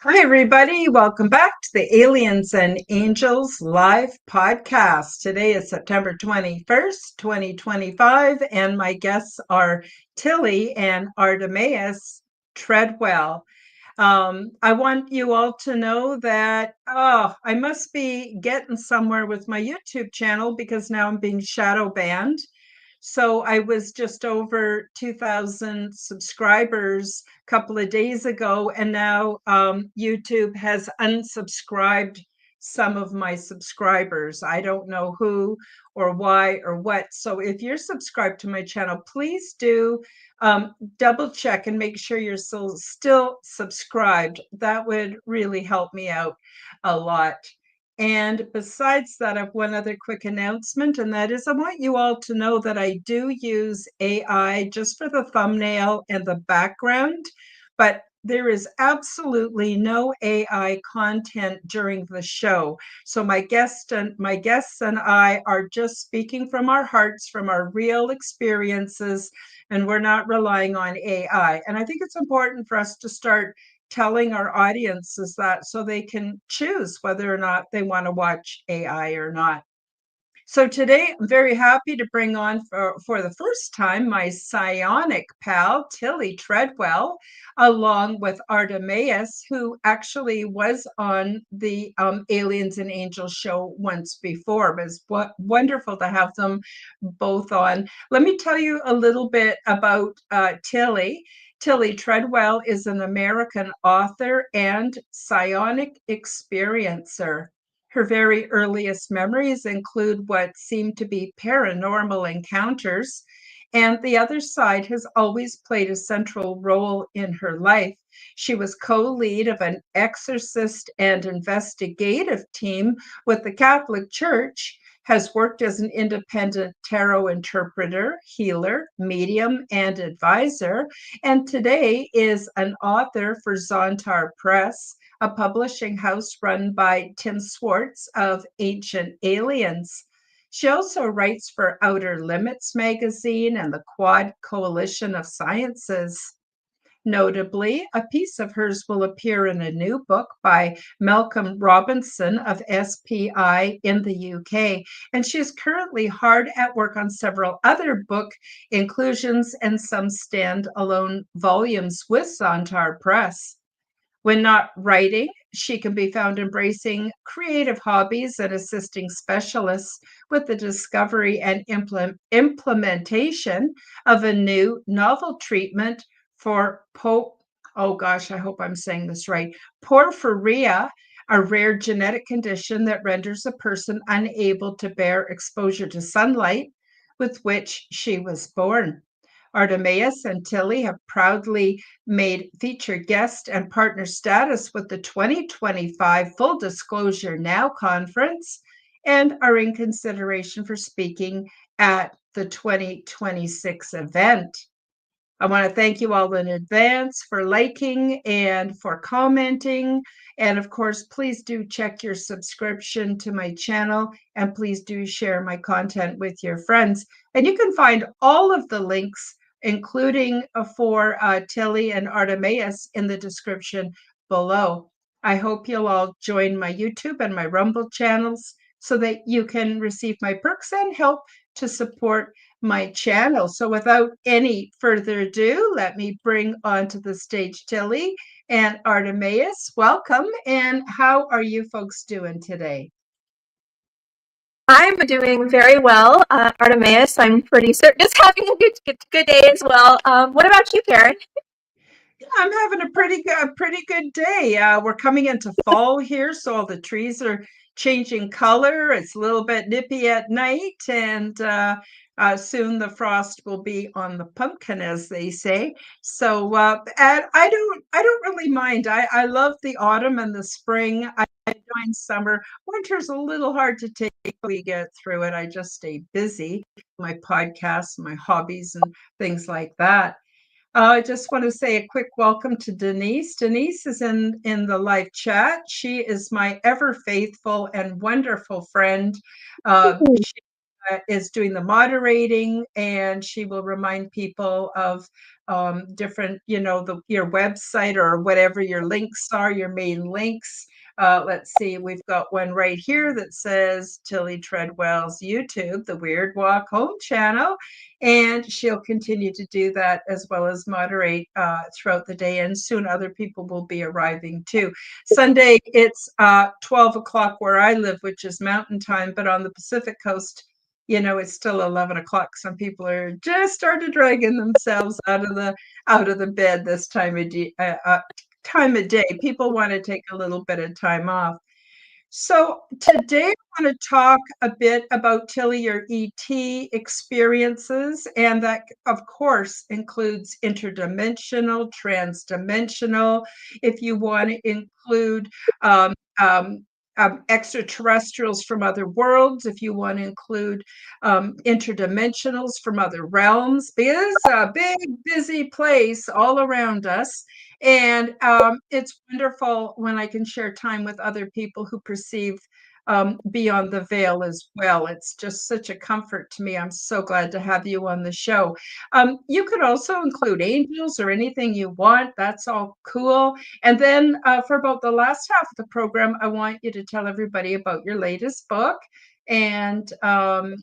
Hi, everybody. Welcome back to the Aliens and Angels live podcast. Today is September 21st, 2025, and my guests are Tillie and Artemis Treadwell. I want you all to know that, I must be getting somewhere with my YouTube channel because now I'm being shadow banned. So I was just over 2,000 subscribers a couple of days ago, and now YouTube has unsubscribed some of my subscribers. I don't know who or why or what. So if you're subscribed to my channel, please do double check and make sure you're still subscribed. That would really help me out a lot. And besides that, I have one other quick announcement, and that is I want you all to know that I do use AI just for the thumbnail and the background, but there is absolutely no AI content during the show. So my guests and I are just speaking from our hearts, from our real experiences, and we're not relying on AI. And I think it's important for us to start telling our audiences that so they can choose whether or not they want to watch AI or not. So today I'm very happy to bring on for the first time my psionic pal, Tillie Treadwell, along with Artemis, who actually was on the Aliens and Angels show once before. It was wonderful to have them both on. Let me tell you a little bit about Tillie. Tillie Treadwell is an American author and psionic experiencer. Her very earliest memories include what seem to be paranormal encounters, and the other side has always played a central role in her life. She was co-lead of an exorcist and investigative team with the Catholic Church, has worked as an independent tarot interpreter, healer, medium, and advisor, and today is an author for Zontar Press, a publishing house run by Tim Swartz of Ancient Aliens. She also writes for Outer Limits magazine and the Quad Coalition of Sciences. Notably, a piece of hers will appear in a new book by Malcolm Robinson of SPI in the UK, and she is currently hard at work on several other book inclusions and some standalone volumes with Zontar Press. When not writing, she can be found embracing creative hobbies and assisting specialists with the discovery and implementation of a new novel treatment for I hope I'm saying this right, porphyria, a rare genetic condition that renders a person unable to bear exposure to sunlight, with which she was born. Artemis and Tillie have proudly made featured guest and partner status with the 2025 Full Disclosure Now conference and are in consideration for speaking at the 2026 event. I want to thank you all in advance for liking and for commenting. And of course, please do check your subscription to my channel and please do share my content with your friends. And you can find all of the links, including for Tillie and Artemis, in the description below. I hope you'll all join my YouTube and my Rumble channels so that you can receive my perks and help to support my channel. So without any further ado, let me bring onto the stage Tillie and Artemis. Welcome, and how are you folks doing today? I'm doing very well, Artemis. I'm pretty certain just having a good day as well. What about you, Karen? Yeah, I'm having a pretty good day. We're coming into fall here, so all the trees are changing color. It's a little bit nippy at night, and Soon the frost will be on the pumpkin, as they say. So, and I don't really mind. I love the autumn and the spring. I enjoy summer. Winter's a little hard to take. We get through it. I just stay busy. My podcasts, my hobbies, and things like that. I just want to say a quick welcome to Denise. Denise is in the live chat. She is my ever faithful and wonderful friend. She is doing the moderating, and she will remind people of different, your website or whatever your links are, your main links. Let's see, we've got one right here that says Tillie Treadwell's YouTube, the Weird Walk Home channel. And she'll continue to do that as well as moderate throughout the day. And soon other people will be arriving too. Sunday, it's 12 o'clock where I live, which is mountain time. But on the Pacific coast, it's still 11 o'clock. Some people are just started dragging themselves out of the bed this time of day. People want to take a little bit of time off. So today I want to talk a bit about Tillie, your ET experiences, and that, of course, includes interdimensional, transdimensional. If you want to include um, um, extraterrestrials from other worlds, if you want to include interdimensionals from other realms, because it's a big, busy place all around us. And it's wonderful when I can share time with other people who perceive beyond the veil as well. It's just such a comfort to me. I'm so glad to have you on the show. You could also include angels or anything you want. That's all cool. And then for about the last half of the program, I want you to tell everybody about your latest book and when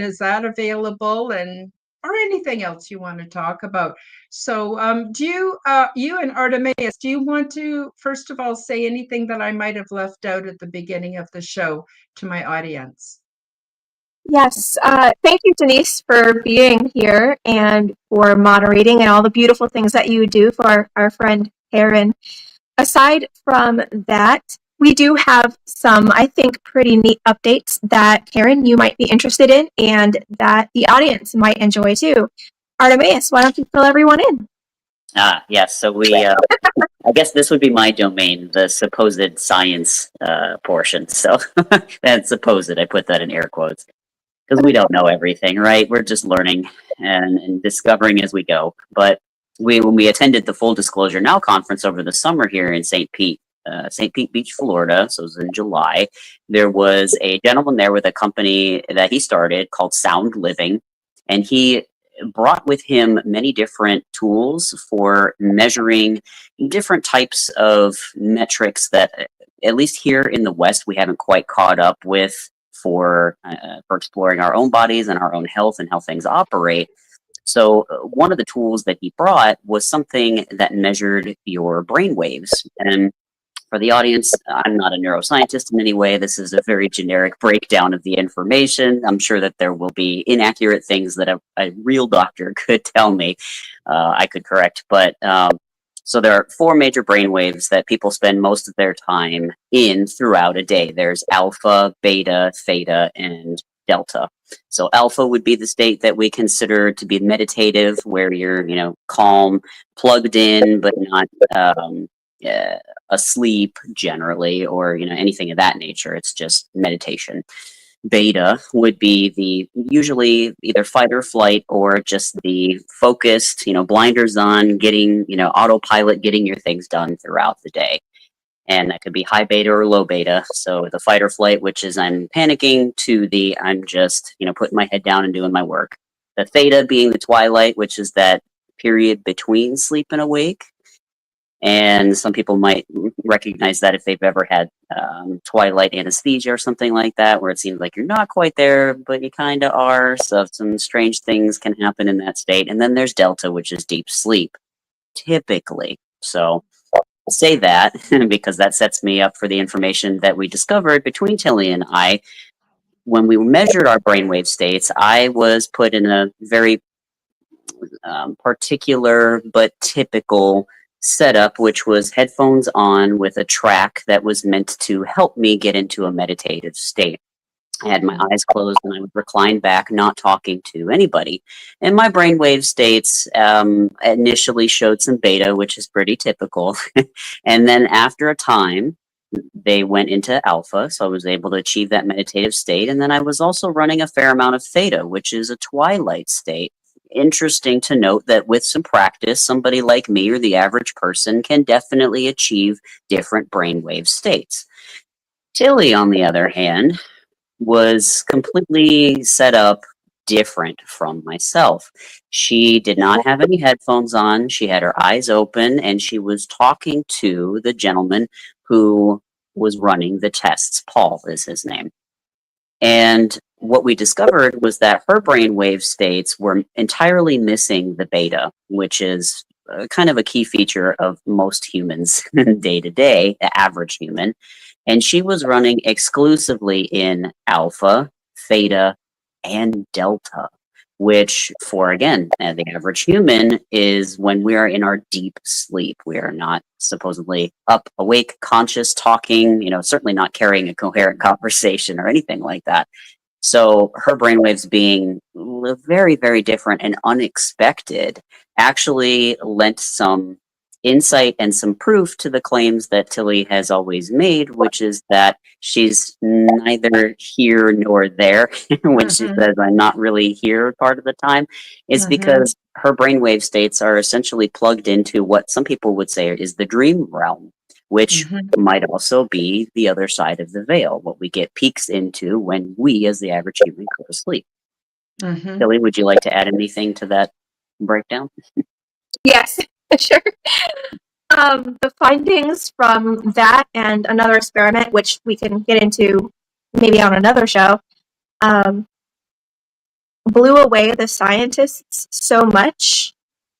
is that available, and or anything else you want to talk about. So, you and Artemis, do you want to, first of all, say anything that I might have left out at the beginning of the show to my audience? Yes. Thank you, Denise, for being here and for moderating and all the beautiful things that you do for our friend Karen. Aside from that, we do have some, I think, pretty neat updates that Karen, you might be interested in and that the audience might enjoy too. Artemis, why don't you fill everyone in? Yes. So I guess this would be my domain, the supposed science portion. So that's supposed. I put that in air quotes because we don't know everything, right? We're just learning and discovering as we go. But when we attended the Full Disclosure Now conference over the summer here in St. Pete Beach, Florida, so it was in July, there was a gentleman there with a company that he started called Sound Living, and he brought with him many different tools for measuring different types of metrics that, at least here in the West, we haven't quite caught up with for exploring our own bodies and our own health and how things operate. So one of the tools that he brought was something that measured your brain waves. And for the audience, I'm not a neuroscientist in any way. This is a very generic breakdown of the information. I'm sure that there will be inaccurate things that a real doctor could tell me. I could correct. But so there are four major brain waves that people spend most of their time in throughout a day. There's alpha, beta, theta, and delta. So alpha would be the state that we consider to be meditative, where you're, calm, plugged in, but not asleep generally, or anything of that nature. It's just meditation. Beta would be the usually either fight or flight, or just the focused, blinders on, getting, autopilot, getting your things done throughout the day. And that could be high beta or low beta. So the fight or flight, which is I'm panicking, to the I'm just, putting my head down and doing my work. The theta being the twilight, which is that period between sleep and awake. And some people might recognize that if they've ever had twilight anesthesia or something like that, where it seems like you're not quite there, but you kind of are. So some strange things can happen in that state. And then there's delta, which is deep sleep, typically. So I'll say that because that sets me up for the information that we discovered between Tillie and I. When we measured our brainwave states, I was put in a very particular but typical setup, which was headphones on with a track that was meant to help me get into a meditative state. I had my eyes closed and I would recline back, not talking to anybody. And my brainwave states initially showed some beta, which is pretty typical. And then after a time, they went into alpha. So I was able to achieve that meditative state. And then I was also running a fair amount of theta, which is a twilight state. Interesting to note that with some practice, somebody like me or the average person can definitely achieve different brainwave states. Tillie, on the other hand, was completely set up different from myself. She did not have any headphones on. She had her eyes open and she was talking to the gentleman who was running the tests. Paul is his name. And what we discovered was that her brainwave states were entirely missing the beta, which is kind of a key feature of most humans day to day, the average human. And she was running exclusively in alpha, theta, and delta, which, for again, the average human is when we are in our deep sleep. We are not supposedly up, awake, conscious, talking, certainly not carrying a coherent conversation or anything like that. So her brainwaves being very, very different and unexpected actually lent some insight and some proof to the claims that Tillie has always made, which is that she's neither here nor there when she says I'm not really here part of the time. It's because her brainwave states are essentially plugged into what some people would say is the dream realm, which might also be the other side of the veil, what we get peeks into when we, as the average human, go to sleep. Tillie, would you like to add anything to that breakdown? Yes, sure. The findings from that and another experiment, which we can get into maybe on another show, blew away the scientists so much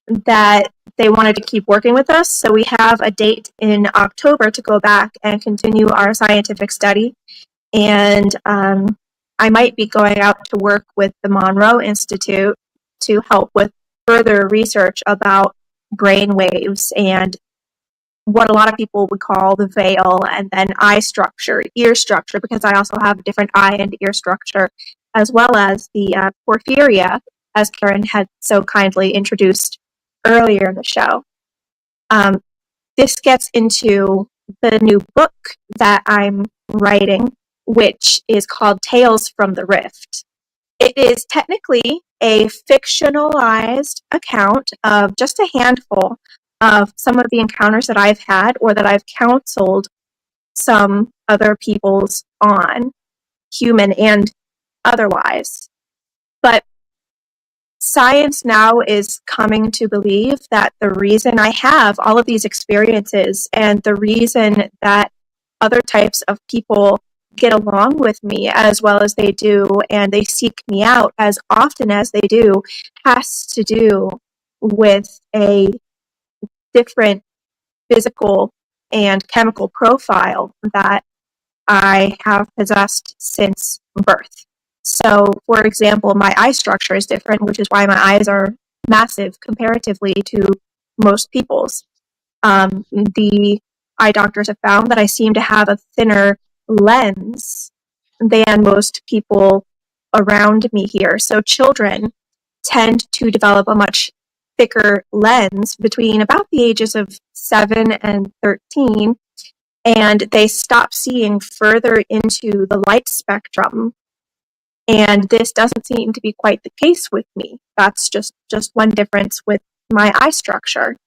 that they wanted to keep working with us. So we have a date in October to go back and continue our scientific study. And I might be going out to work with the Monroe Institute to help with further research about brain waves and what a lot of people would call the veil, and then eye structure, ear structure, because I also have a different eye and ear structure, as well as the porphyria, as Karen had so kindly introduced earlier in the show. This gets into the new book that I'm writing, which is called Tales from the Rift. It is technically a fictionalized account of just a handful of some of the encounters that I've had or that I've counseled some other people's on, human and otherwise. But science now is coming to believe that the reason I have all of these experiences and the reason that other types of people get along with me as well as they do and they seek me out as often as they do has to do with a different physical and chemical profile that I have possessed since birth. So, for example, my eye structure is different, which is why my eyes are massive comparatively to most people's. The eye doctors have found that I seem to have a thinner lens than most people around me here. So children tend to develop a much thicker lens between about the ages of 7 and 13, and they stop seeing further into the light spectrum. And this doesn't seem to be quite the case with me. That's just one difference with my eye structure.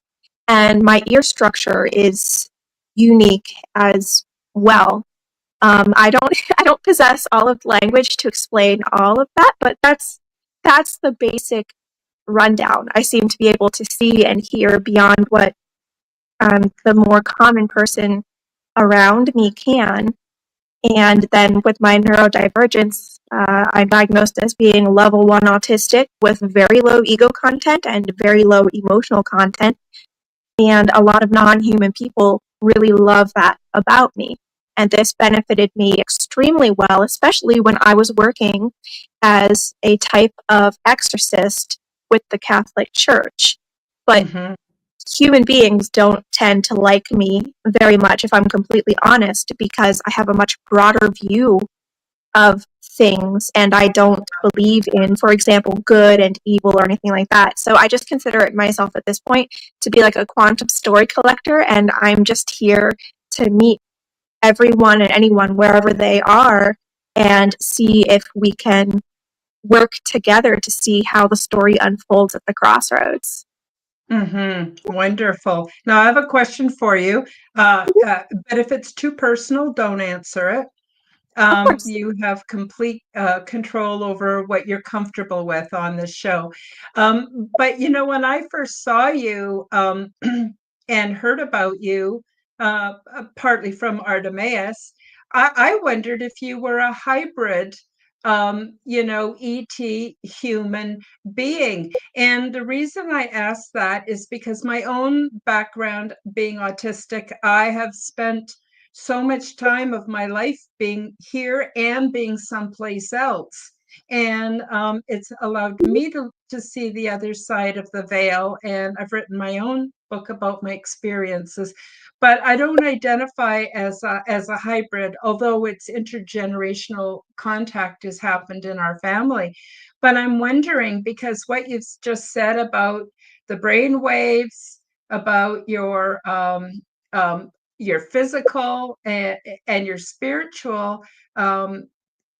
And my ear structure is unique as well. I don't possess all of the language to explain all of that, but that's the basic rundown. I seem to be able to see and hear beyond what the more common person around me can. And then with my neurodivergence, I'm diagnosed as being level 1 autistic with very low ego content and very low emotional content. And a lot of non-human people really love that about me. And this benefited me extremely well, especially when I was working as a type of exorcist with the Catholic Church. But human beings don't tend to like me very much, if I'm completely honest, because I have a much broader view of things, and I don't believe in, for example, good and evil or anything like that. So I just consider it myself at this point to be like a quantum story collector, and I'm just here to meet everyone and anyone wherever they are and see if we can work together to see how the story unfolds at the crossroads. Wonderful. Now, I have a question for you, but if it's too personal, don't answer it. Of course. You have complete control over what you're comfortable with on this show. But when I first saw you and heard about you, partly from Artemis, I wondered if you were a hybrid, ET human being. And the reason I asked that is because my own background being autistic, I have spent so much time of my life being here and being someplace else. And it's allowed me to see the other side of the veil. And I've written my own book about my experiences. But I don't identify as a hybrid, although it's intergenerational contact has happened in our family. But I'm wondering, because what you've just said about the brain waves, about your physical and your spiritual,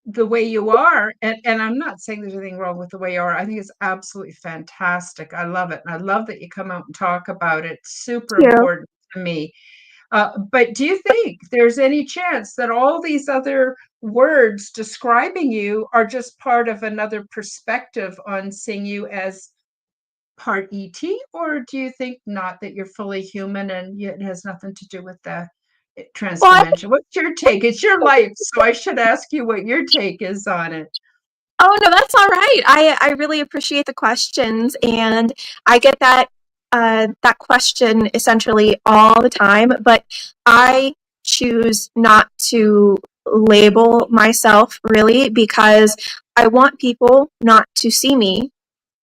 the way you are, and I'm not saying there's anything wrong with the way you are. I think it's absolutely fantastic. I love it. And I love that you come out and talk about it. Super Thank you. important to me. But do you think there's any chance that all these other words describing you are just part of another perspective on seeing you as part ET, or do you think not, that you're fully human and it has nothing to do with the Well, transdimension? What's your take? It's your life, so I should ask you what your take is on it. oh no, that's all right. I really appreciate the questions, and I get that question essentially all the time. But I choose not to label myself really because I want people not to see me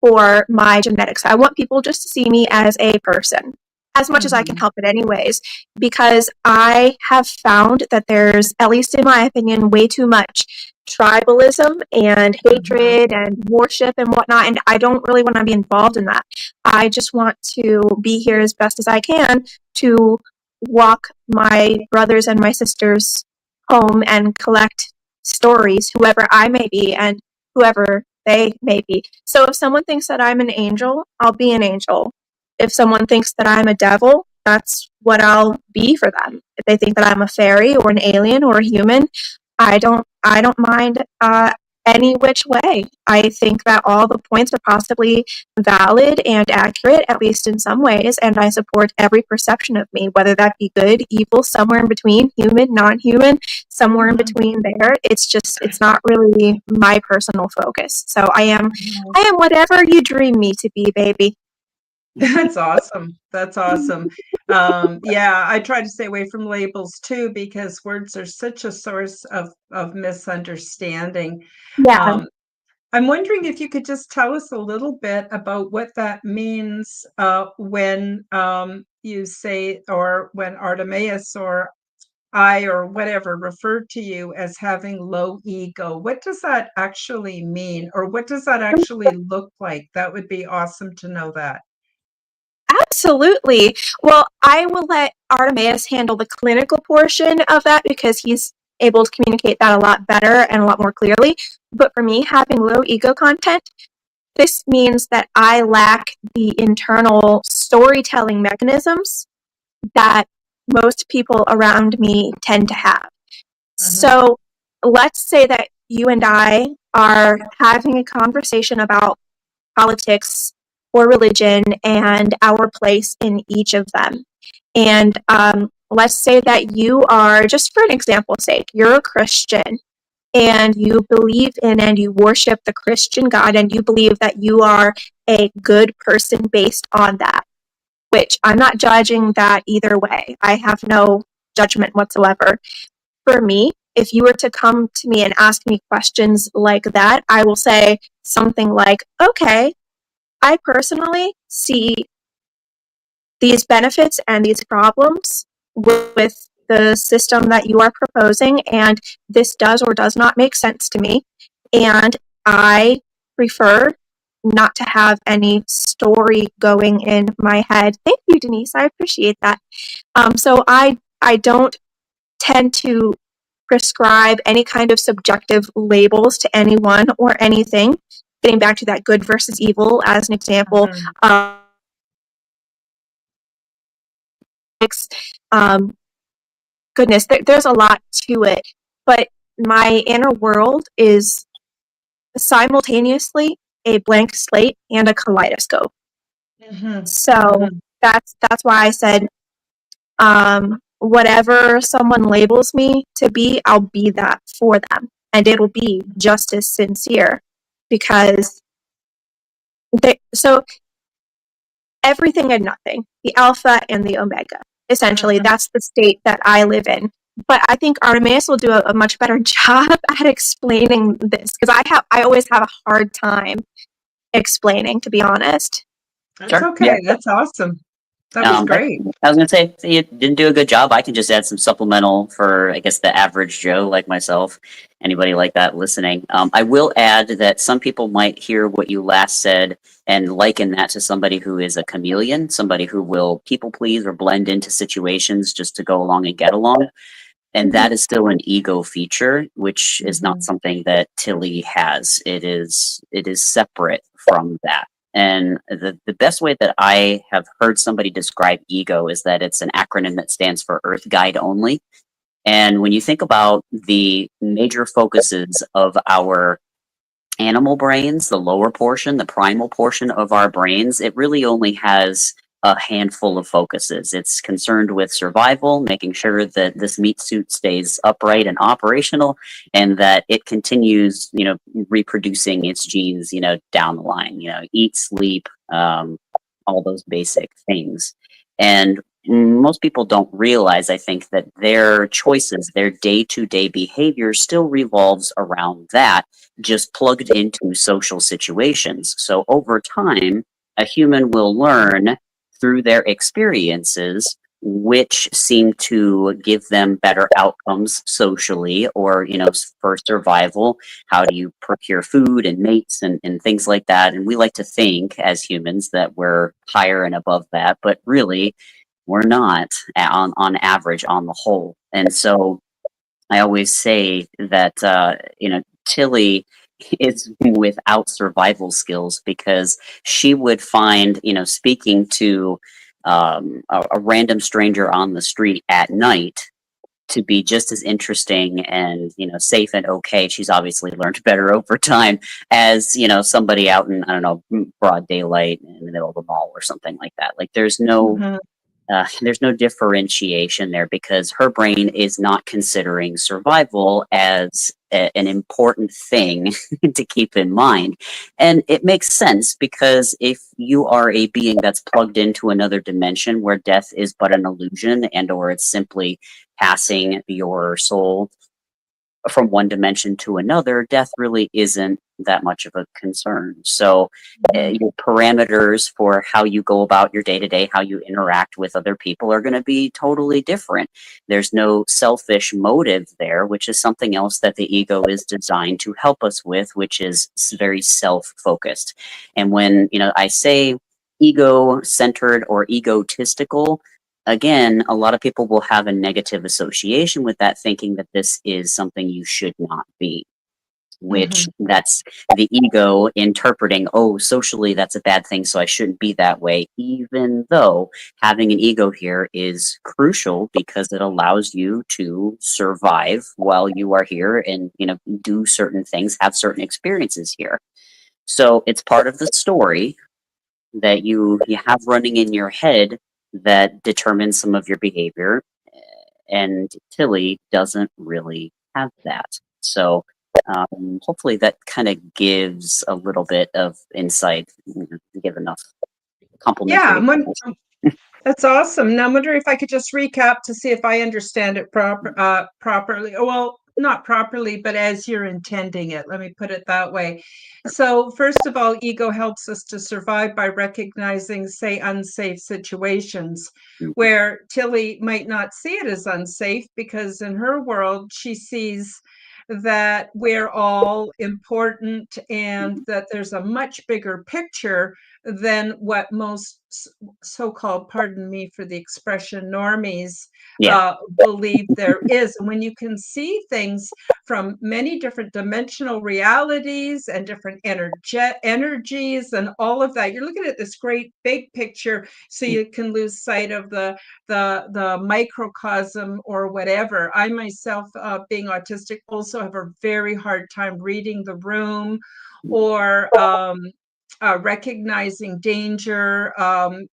for my genetics. I want people just to see me as a person, as much as I can Mm-hmm. help it, anyways, because I have found that there's, at least in my opinion, way too much tribalism and Mm-hmm. hatred and worship and whatnot, and I don't really want to be involved in that. I just want to be here as best as I can to walk my brothers and my sisters home and collect stories, whoever I may be and whoever they may be. So if someone thinks that I'm an angel, I'll be an angel. If someone thinks that I'm a devil, that's what I'll be for them. If they think that I'm a fairy or an alien or a human, I don't mind any which way. I think that all the points are possibly valid and accurate, at least in some ways, and I support every perception of me, whether that be good, evil, somewhere in between, human, non-human, somewhere in Mm-hmm. between there. It's not really my personal focus. So I am Mm-hmm. I am whatever you dream me to be, baby. That's awesome. That's awesome. Yeah, I try to stay away from labels too, because words are such a source of misunderstanding. Yeah. Um, I'm wondering if you could just tell us a little bit about what that means when you say, or when Artemis or I or whatever referred to you as having low ego. What does that actually mean? Or what does that actually look like? That would be awesome to know that. Absolutely. Well, I will let Artemis handle the clinical portion of that because he's able to communicate that a lot better and a lot more clearly. But for me, having low ego content, this means that I lack the internal storytelling mechanisms that most people around me tend to have. Mhm. So let's say that you and I are having a conversation about politics or religion and our place in each of them. And let's say that you are, just for an example's sake, you're a Christian and you believe in and you worship the Christian God and you believe that you are a good person based on that, which I'm not judging that either way. I have no judgment whatsoever. For me, if you were to come to me and ask me questions like that, I will say something like, okay, I personally see these benefits and these problems with the system that you are proposing, and this does or does not make sense to me. And I prefer not to have any story going in my head. Thank you, Denise. I appreciate that. So I don't tend to prescribe any kind of subjective labels to anyone or anything. Getting back to that good versus evil as an example, um, goodness, there's a lot to it. But my inner world is simultaneously a blank slate and a kaleidoscope. So that's why I said, whatever someone labels me to be, I'll be that for them, and it'll be just as sincere, because so everything and nothing, the alpha and the omega. Essentially, that's the state that I live in. But I think Artemis will do a much better job at explaining this, because I always have a hard time explaining, to be honest. That's okay. Yeah. That's awesome. That was great. I was going to say, you didn't do a good job. I can just add some supplemental for, I guess, the average Joe like myself, anybody like that listening. I will add that some people might hear what you last said and liken that to somebody who is a chameleon, somebody who will people please or blend into situations just to go along and get along. And that is still an ego feature, which is not something that Tillie has. It is separate from that. And the best way that I have heard somebody describe ego is that it's an acronym that stands for Earth Guide Only. And when you think about the major focuses of our animal brains, the lower portion, the primal portion of our brains, it really only has a handful of focuses. It's concerned with survival, making sure that this meat suit stays upright and operational, and that it continues, reproducing its genes, down the line, eat, sleep, all those basic things. And most people don't realize, I think, that their choices, their day-to-day behavior still revolves around that, just plugged into social situations. So over time, a human will learn through their experiences which seem to give them better outcomes socially, or for survival. How do you procure food and mates and things like that? And we like to think as humans that we're higher and above that, but really we're not on average on the whole. And so I always say that Tillie is without survival skills, because she would find, speaking to a random stranger on the street at night to be just as interesting and safe and okay. She's obviously learned better over time as somebody out in, I don't know, broad daylight in the middle of the mall or something like that. Like there's no differentiation there, because her brain is not considering survival as an important thing to keep in mind. And it makes sense, because if you are a being that's plugged into another dimension where death is but an illusion, and or it's simply passing your soul from one dimension to another, death really isn't that much of a concern. So your parameters for how you go about your day-to-day, how you interact with other people, are going to be totally different. There's no selfish motive there, which is something else that the ego is designed to help us with, which is very self-focused. And when I say ego-centered or egotistical, again, a lot of people will have a negative association with that, thinking that this is something you should not be, which that's the ego interpreting, oh, socially that's a bad thing, so I shouldn't be that way, even though having an ego here is crucial, because it allows you to survive while you are here and, do certain things, have certain experiences here. So it's part of the story that you have running in your head that determines some of your behavior, and Tillie doesn't really have that. So hopefully that kind of gives a little bit of insight, give enough complimentary. Yeah, that's awesome. Now I'm wondering if I could just recap to see if I understand it properly. Well, not properly, but as you're intending it. Let me put it that way. So first of all, ego helps us to survive by recognizing, say, unsafe situations where Tillie might not see it as unsafe because in her world, she sees that we're all important and that there's a much bigger picture than what most so-called, pardon me for the expression, normies believe there is. And when you can see things from many different dimensional realities and different energies and all of that, you're looking at this great big picture, so you can lose sight of the microcosm or whatever. I myself, being autistic, also have a very hard time reading the room or recognizing danger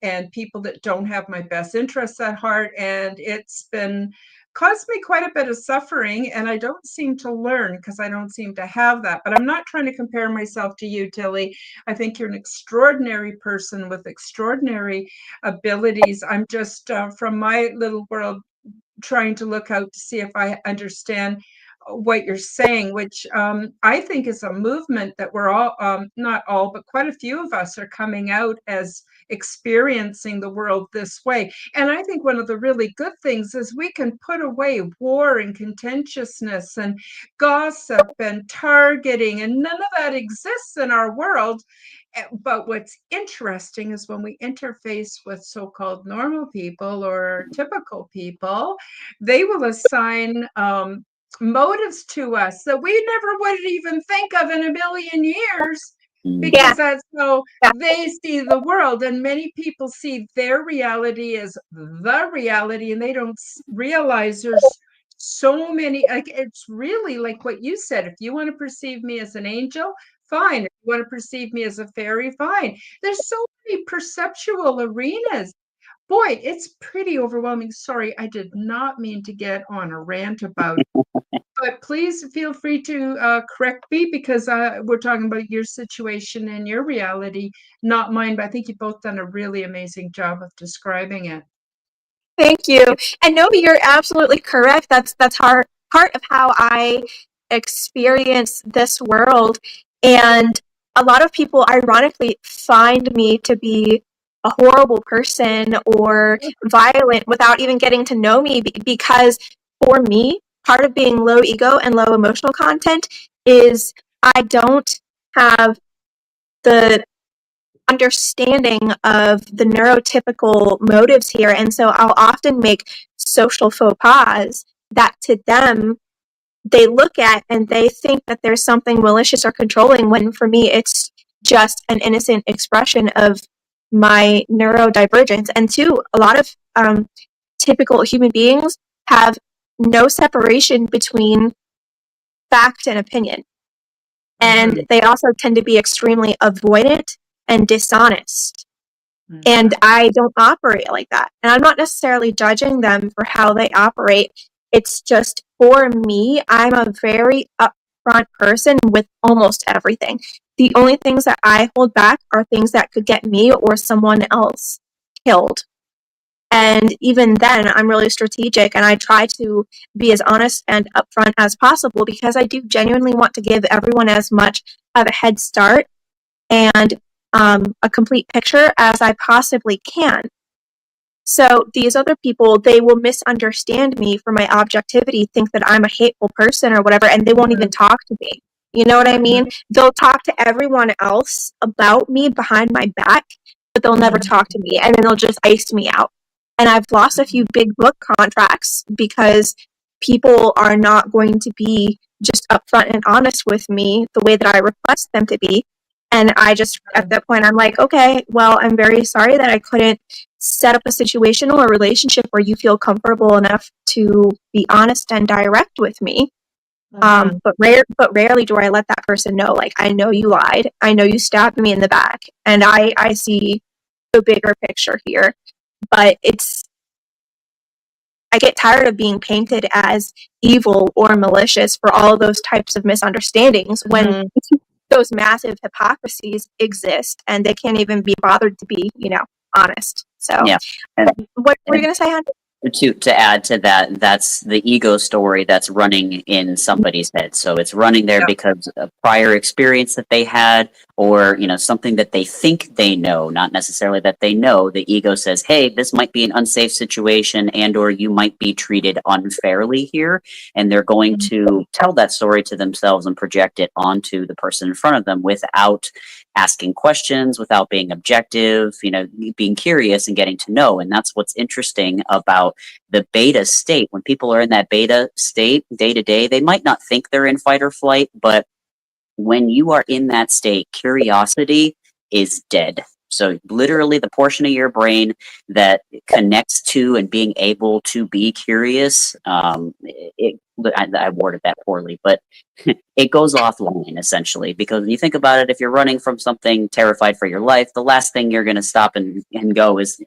and people that don't have my best interests at heart. And it's been caused me quite a bit of suffering, and I don't seem to learn because I don't seem to have that. But I'm not trying to compare myself to you, Tillie. I think you're an extraordinary person with extraordinary abilities. I'm just from my little world trying to look out to see if I understand what you're saying, which I think is a movement that we're all, not all, but quite a few of us are coming out as experiencing the world this way. And I think one of the really good things is we can put away war and contentiousness and gossip and targeting, and none of that exists in our world. But what's interesting is when we interface with so-called normal people or typical people, they will assign motives to us that we never would even think of in a million years, because that's how they see the world. And many people see their reality as the reality, and they don't realize there's so many, like, it's really like what you said. If you want to perceive me as an angel, fine. If you want to perceive me as a fairy, fine. There's so many perceptual arenas. Boy, it's pretty overwhelming. Sorry, I did not mean to get on a rant about it. But please feel free to correct me, because we're talking about your situation and your reality, not mine. But I think you've both done a really amazing job of describing it. Thank you. And no, you're absolutely correct. That's part of how I experience this world. And a lot of people ironically find me to be a horrible person or violent without even getting to know me, because for me, part of being low ego and low emotional content is I don't have the understanding of the neurotypical motives here. And so I'll often make social faux pas that to them, they look at and they think that there's something malicious or controlling, when for me, it's just an innocent expression of my neurodivergence. And two, a lot of typical human beings have no separation between fact and opinion. And they also tend to be extremely avoidant and dishonest. And I don't operate like that. And I'm not necessarily judging them for how they operate. It's just, for me, I'm a very upfront person with almost everything. The only things that I hold back are things that could get me or someone else killed. And even then, I'm really strategic, and I try to be as honest and upfront as possible, because I do genuinely want to give everyone as much of a head start and a complete picture as I possibly can. So these other people, they will misunderstand me for my objectivity, think that I'm a hateful person or whatever, and they won't even talk to me. You know what I mean? They'll talk to everyone else about me behind my back, but they'll never talk to me, and then they'll just ice me out. And I've lost a few big book contracts because people are not going to be just upfront and honest with me the way that I request them to be. And I just, at that point, I'm like, okay, well, I'm very sorry that I couldn't set up a situation or a relationship where you feel comfortable enough to be honest and direct with me. But rarely do I let that person know, like, I know you lied. I know you stabbed me in the back. And I see the bigger picture here. But I get tired of being painted as evil or malicious for all of those types of misunderstandings when those massive hypocrisies exist and they can't even be bothered to be, honest. So, yeah. what were you going to say, hon? To add to that, that's the ego story that's running in somebody's head. So it's running there Yeah. because of prior experience that they had, or something that they think they know, not necessarily that they know. The ego says, hey, this might be an unsafe situation, and or you might be treated unfairly here, and they're going to tell that story to themselves and project it onto the person in front of them without asking questions, without being objective, being curious and getting to know. And that's what's interesting about the beta state. When people are in that beta state day to day, they might not think they're in fight or flight, but when you are in that state, curiosity is dead. So literally the portion of your brain that connects to and being able to be curious, I worded that poorly, but it goes offline essentially, because when you think about it, if you're running from something, terrified for your life, the last thing you're going to stop and go is,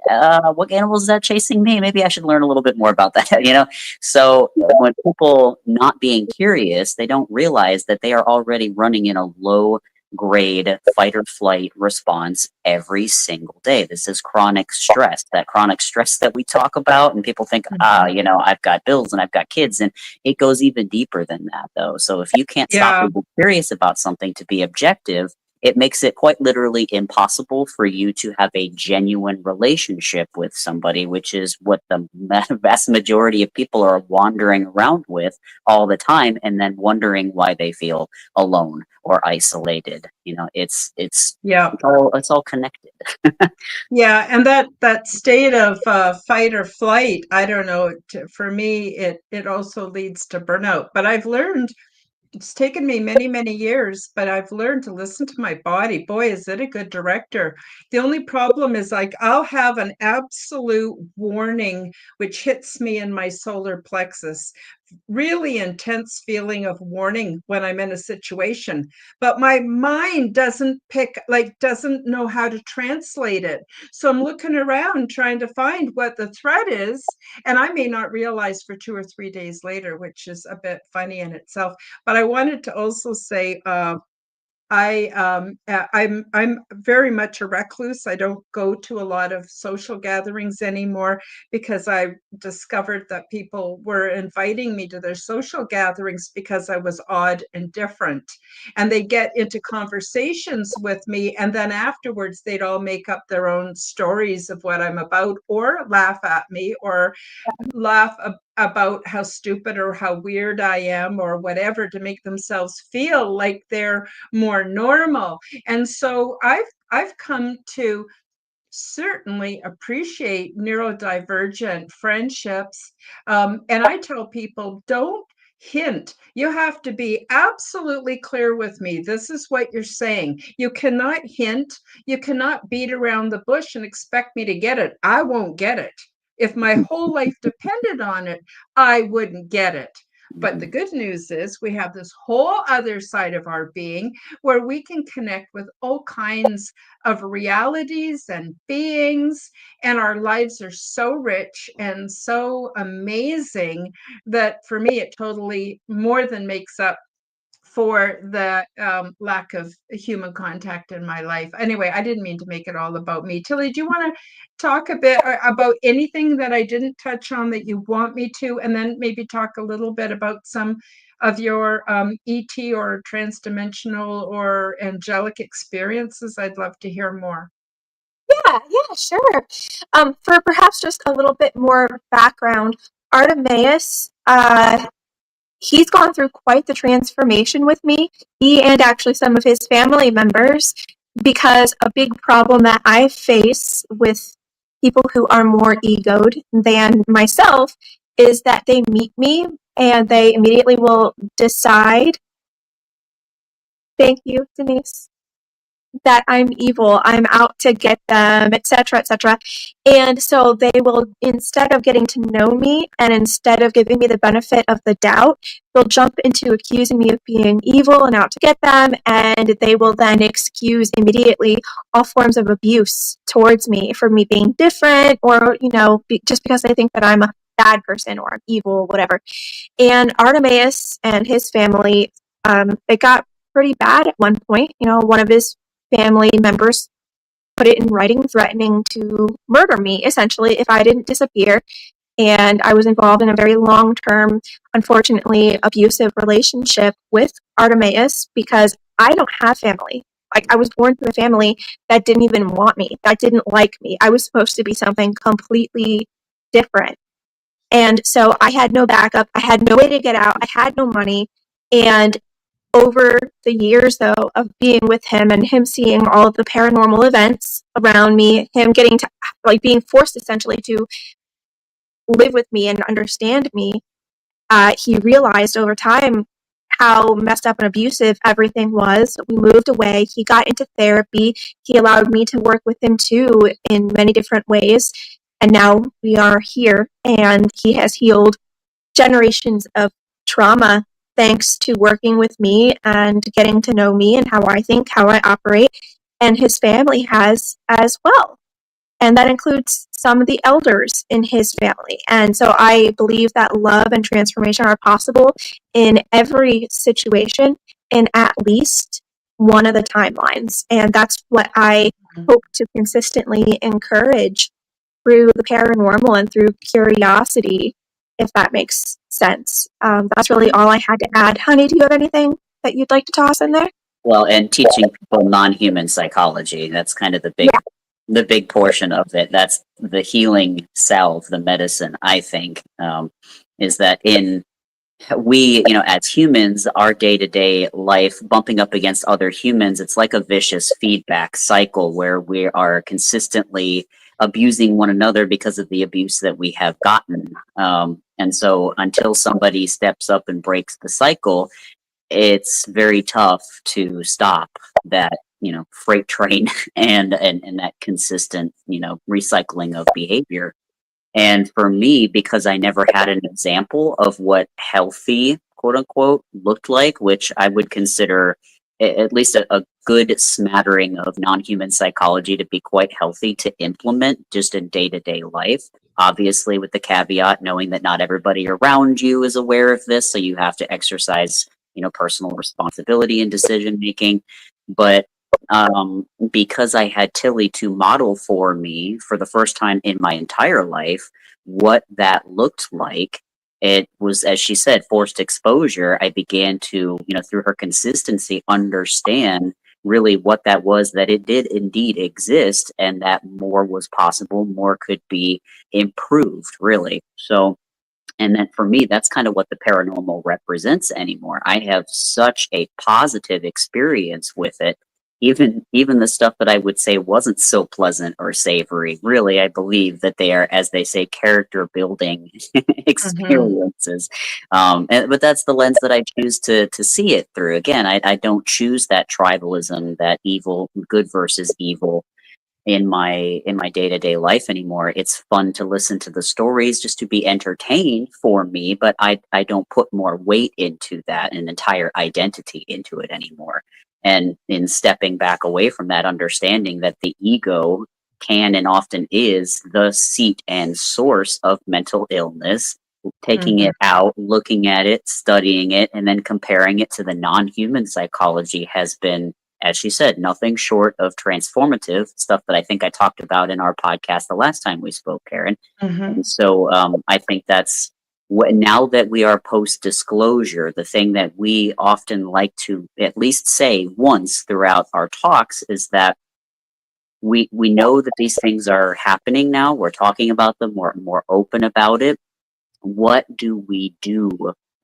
what animal is that chasing me? Maybe I should learn a little bit more about that. So when people not being curious, they don't realize that they are already running in a low grade fight or flight response every single day. This is chronic stress, that chronic stress that we talk about, and people think, I've got bills and I've got kids, and it goes even deeper than that, though. So if you can't stop Yeah. being curious about something to be objective, it makes it quite literally impossible for you to have a genuine relationship with somebody, which is what the vast majority of people are wandering around with all the time, and then wondering why they feel alone or isolated. Yeah. It's all connected. Yeah, and that state of fight or flight, I don't know, for me, it also leads to burnout. But I've learned, it's taken me many, many years, but I've learned to listen to my body. Boy, is it a good director. The only problem is, like, I'll have an absolute warning which hits me in my solar plexus. Really intense feeling of warning when I'm in a situation, but my mind doesn't know how to translate it. So I'm looking around trying to find what the threat is, and I may not realize for 2 or 3 days later, which is a bit funny in itself. But I wanted to also say, I'm very much a recluse. I don't go to a lot of social gatherings anymore because I discovered that people were inviting me to their social gatherings because I was odd and different. And they get into conversations with me, and then afterwards they'd all make up their own stories of what I'm about, or laugh at me, or laugh about how stupid or how weird I am, or whatever, to make themselves feel like they're more normal. And so I've come to certainly appreciate neurodivergent friendships. And I tell people, don't hint. You have to be absolutely clear with me. This is what you're saying. You cannot hint. You cannot beat around the bush and expect me to get it. I won't get it. If my whole life depended on it, I wouldn't get it. But the good news is we have this whole other side of our being where we can connect with all kinds of realities and beings, and our lives are so rich and so amazing that for me it totally more than makes up for the lack of human contact in my life. Anyway, I didn't mean to make it all about me. Tillie, do you want to talk a bit about anything that I didn't touch on that you want me to, and then maybe talk a little bit about some of your ET or transdimensional or angelic experiences? I'd love to hear more. Yeah, sure. For perhaps just a little bit more background, Artemis, he's gone through quite the transformation with me, he and actually some of his family members, because a big problem that I face with people who are more egoed than myself is that they meet me and they immediately will decide, thank you, Denise, that I'm evil, I'm out to get them, etc., etc. And so they will, instead of getting to know me and instead of giving me the benefit of the doubt, they'll jump into accusing me of being evil and out to get them, and they will then excuse immediately all forms of abuse towards me for me being different, or, just because they think that I'm a bad person or I'm evil, whatever. And Artemis and his family, it got pretty bad at one point. One of his family members put it in writing, threatening to murder me, essentially, if I didn't disappear. And I was involved in a very long-term, unfortunately, abusive relationship with Artemis because I don't have family. Like, I was born to a family that didn't even want me, that didn't like me. I was supposed to be something completely different. And so I had no backup. I had no way to get out. I had no money. And over the years, though, of being with him and him seeing all of the paranormal events around me, him getting to, like, being forced essentially to live with me and understand me, he realized over time how messed up and abusive everything was. We moved away. He got into therapy. He allowed me to work with him too in many different ways. And now we are here, and he has healed generations of trauma thanks to working with me and getting to know me and how I think, how I operate. And his family has as well. And that includes some of the elders in his family. And so I believe that love and transformation are possible in every situation in at least one of the timelines. And that's what I hope to consistently encourage through the paranormal and through curiosity, if that makes sense. That's really all I had to add. Honey, do you have anything that you'd like to toss in there? Well, and teaching people non-human psychology, that's kind of the big portion of it. That's the healing salve, the medicine, I think, is that as humans, our day-to-day life, bumping up against other humans, it's like a vicious feedback cycle where we are consistently abusing one another because of the abuse that we have gotten. And so until somebody steps up and breaks the cycle, it's very tough to stop that freight train and that consistent recycling of behavior. And for me, because I never had an example of what healthy, quote unquote, looked like, which I would consider at least a good smattering of non-human psychology to be quite healthy to implement just in day-to-day life. Obviously, with the caveat knowing that not everybody around you is aware of this, so you have to exercise personal responsibility in decision making. But because I had Tillie to model for me for the first time in my entire life what that looked like, it was, as she said, forced exposure. I began to, through her consistency, understand really what that was, that it did indeed exist, and that more was possible, more could be improved, really. So, and then for me, that's kind of what the paranormal represents anymore. I have such a positive experience with it. Even the stuff that I would say wasn't so pleasant or savory, really, I believe that they are, as they say, character building experiences. But that's the lens that I choose to see it through. Again, I don't choose that tribalism, that evil, good versus evil in my day-to-day life anymore. It's fun to listen to the stories just to be entertained for me, but I don't put more weight into that, an entire identity into it anymore. And in stepping back away from that, understanding that the ego can and often is the seat and source of mental illness, taking it out, looking at it, studying it, and then comparing it to the non-human psychology has been, as she said, nothing short of transformative, stuff that I think I talked about in our podcast the last time we spoke, Karen. And so I think that's now that we are post-disclosure, the thing that we often like to at least say once throughout our talks is that we know that these things are happening now. We're talking about them. We're more open about it. What do we do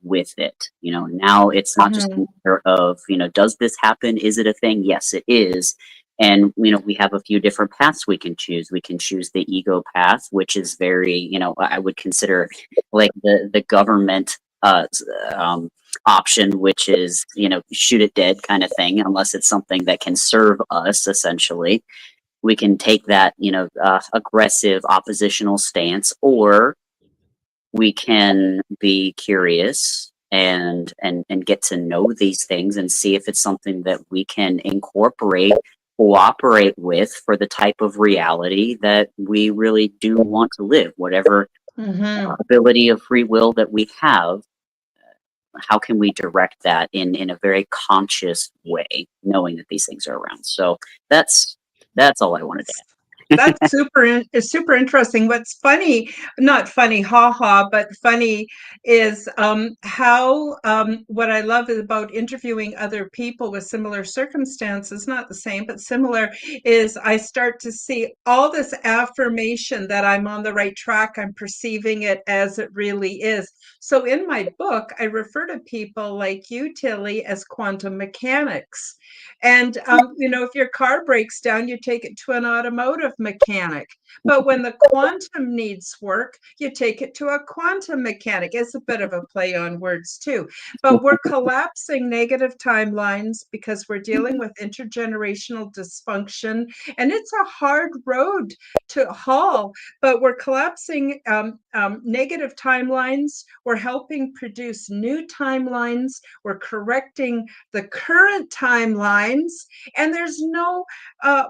with it? Now it's not just a matter of, does this happen? Is it a thing? Yes, it is. And, we have a few different paths we can choose. We can choose the ego path, which is very, I would consider like the government option, which is, shoot it dead kind of thing, unless it's something that can serve us, essentially. We can take that, aggressive oppositional stance, or we can be curious and get to know these things and see if it's something that we can incorporate, cooperate with for the type of reality that we really do want to live, whatever ability of free will that we have. How can we direct that in a very conscious way, knowing that these things are around? So that's all I wanted to add. That's super interesting. What's funny, not funny, but funny is how what I love is about interviewing other people with similar circumstances, not the same, but similar, is I start to see all this affirmation that I'm on the right track. I'm perceiving it as it really is. So in my book, I refer to people like you, Tillie, as quantum mechanics. And, if your car breaks down, you take it to an automotive mechanic. But when the quantum needs work, you take it to a quantum mechanic. It's a bit of a play on words, too. But we're collapsing negative timelines because we're dealing with intergenerational dysfunction. And it's a hard road to haul, but we're collapsing negative timelines. We're helping produce new timelines. We're correcting the current timelines, and there's no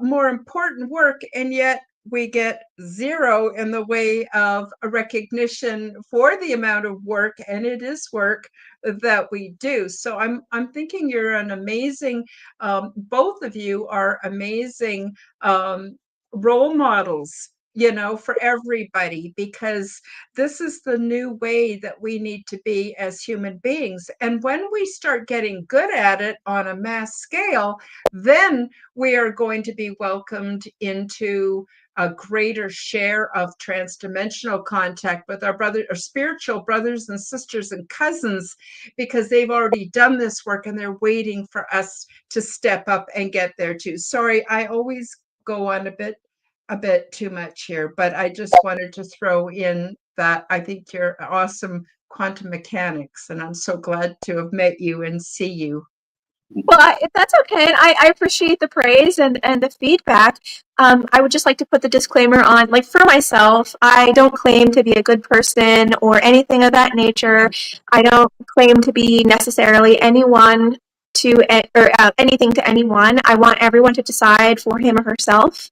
more important work, and yet we get zero in the way of a recognition for the amount of work, and it is work that we do. So I'm thinking you're an amazing, both of you are amazing role models, for everybody, because this is the new way that we need to be as human beings. And when we start getting good at it on a mass scale, then we are going to be welcomed into a greater share of transdimensional contact with our spiritual brothers and sisters and cousins, because they've already done this work and they're waiting for us to step up and get there too. Sorry, I always go on a bit too much here, but I just wanted to throw in that I think you're awesome quantum mechanics, and I'm so glad to have met you and see you. Well, that's okay. And I appreciate the praise and the feedback. I would just like to put the disclaimer on, like, for myself, I don't claim to be a good person or anything of that nature. I don't claim to be necessarily anyone or anything to anyone. I want everyone to decide for him or herself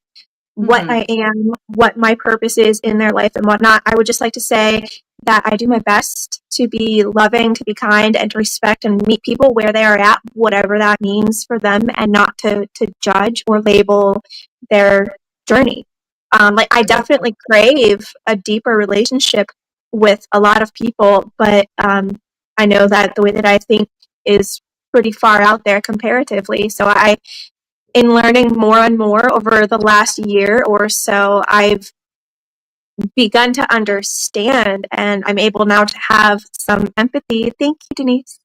what Mm-hmm. I am, what my purpose is in their life and whatnot. I would just like to say that I do my best to be loving, to be kind, and to respect and meet people where they are at, whatever that means for them, and not to judge or label their journey. I definitely crave a deeper relationship with a lot of people, but I know that the way that I think is pretty far out there comparatively. So in learning more and more over the last year or so, I've begun to understand, and I'm able now to have some empathy. Thank you, Denise.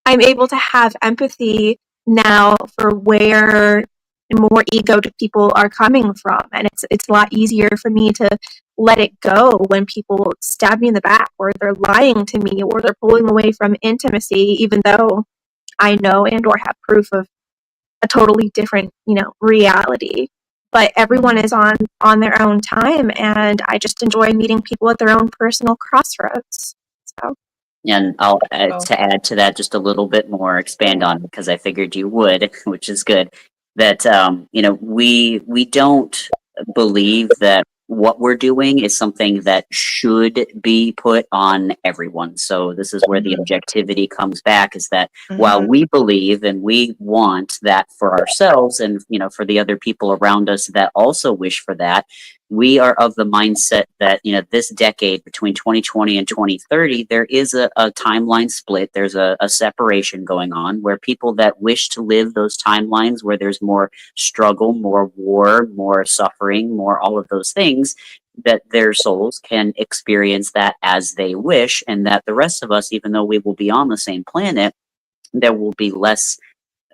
I'm able to have empathy now for where more egoed people are coming from, and it's a lot easier for me to let it go when people stab me in the back, or they're lying to me, or they're pulling away from intimacy, even though I know and or have proof of a totally different, reality. But everyone is on their own time, and I just enjoy meeting people at their own personal crossroads. So, And I'll add, Well, to add to that just a little bit more, expand on, because I figured you would, which is good. That we don't believe that what we're doing is something that should be put on everyone. So this is where the mhm, objectivity comes back, is that while mhm, we believe and we want that for ourselves, and for the other people around us that also wish for that, we are of the mindset that this decade between 2020 and 2030, there is a timeline split. There's a separation going on, where people that wish to live those timelines where there's more struggle, more war, more suffering, more all of those things, that their souls can experience that as they wish, and that the rest of us, even though we will be on the same planet, there will be less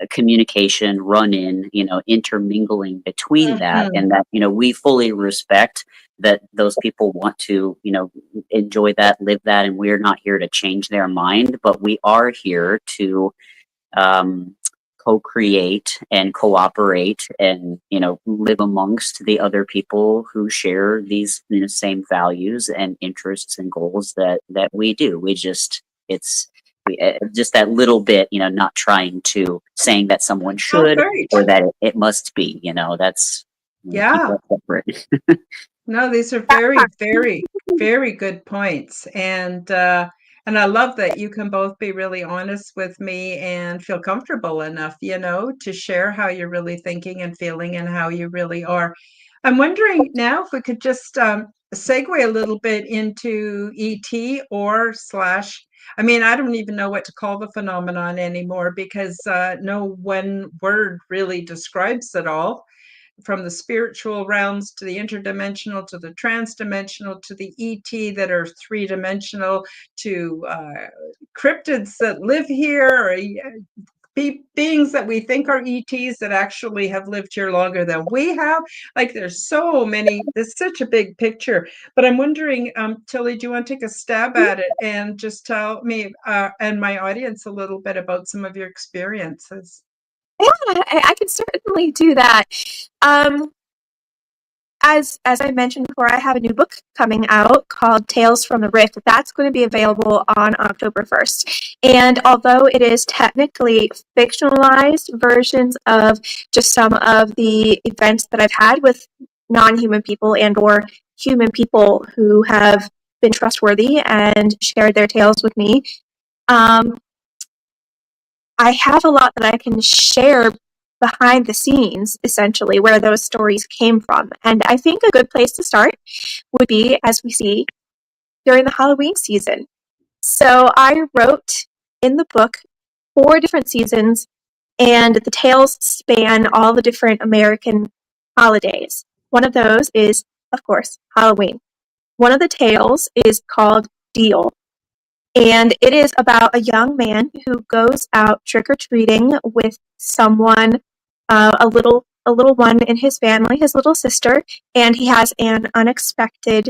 communication, run in, intermingling between that, mhm. and that, we fully respect that those people want to, enjoy that, live that, and we're not here to change their mind, but we are here to um, co-create and cooperate and, live amongst the other people who share these, same values and interests and goals that we do. It's just that little bit, not trying to saying that someone Oh, should great. or that it must be, that's, keep Yeah. that separate. No, these are very, very, very good points. And I love that you can both be really honest with me and feel comfortable enough, to share how you're really thinking and feeling and how you really are. I'm wondering now if we could just segue a little bit into ET or slash. I mean, I don't even know what to call the phenomenon anymore because no one word really describes it all. From the spiritual realms to the interdimensional to the transdimensional to the ET that are three-dimensional to cryptids that live here or beings that we think are ETs that actually have lived here longer than we have. Like there's so many, there's such a big picture. But I'm wondering, Tillie, do you want to take a stab at it and just tell me and my audience a little bit about some of your experiences? Yeah, I can certainly do that. As I mentioned before, I have a new book coming out called Tales from the Rift. That's going to be available on October 1st. And although it is technically fictionalized versions of just some of the events that I've had with non-human people and or human people who have been trustworthy and shared their tales with me, I have a lot that I can share behind the scenes, essentially, where those stories came from. And I think a good place to start would be, as we see, during the Halloween season. So I wrote in the book 4 different seasons, and the tales span all the different American holidays. One of those is, of course, Halloween. One of the tales is called Deal, and it is about a young man who goes out trick-or-treating with someone, a little one in his family, his little sister, and he has an unexpected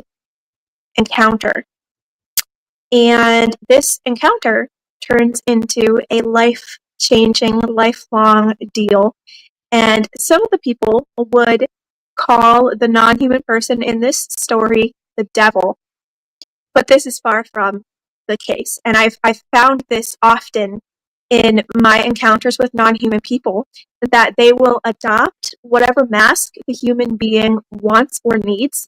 encounter. And this encounter turns into a life-changing, lifelong deal. And some of the people would call the non-human person in this story the devil. But this is far from the case. And I've found this often in my encounters with non-human people, that they will adopt whatever mask the human being wants or needs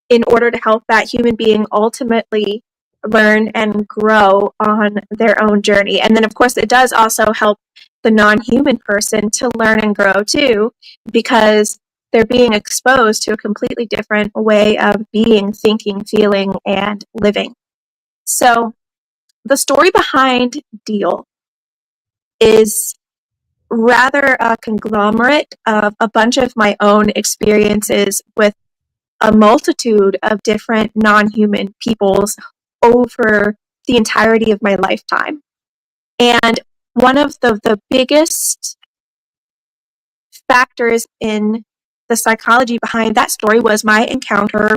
in order to help that human being ultimately learn and grow on their own journey. And then, of course, it does also help the non-human person to learn and grow too, because they're being exposed to a completely different way of being, thinking, feeling, and living. So the story behind Deal is rather a conglomerate of a bunch of my own experiences with a multitude of different non-human peoples over the entirety of my lifetime. And one of the biggest factors in the psychology behind that story was my encounter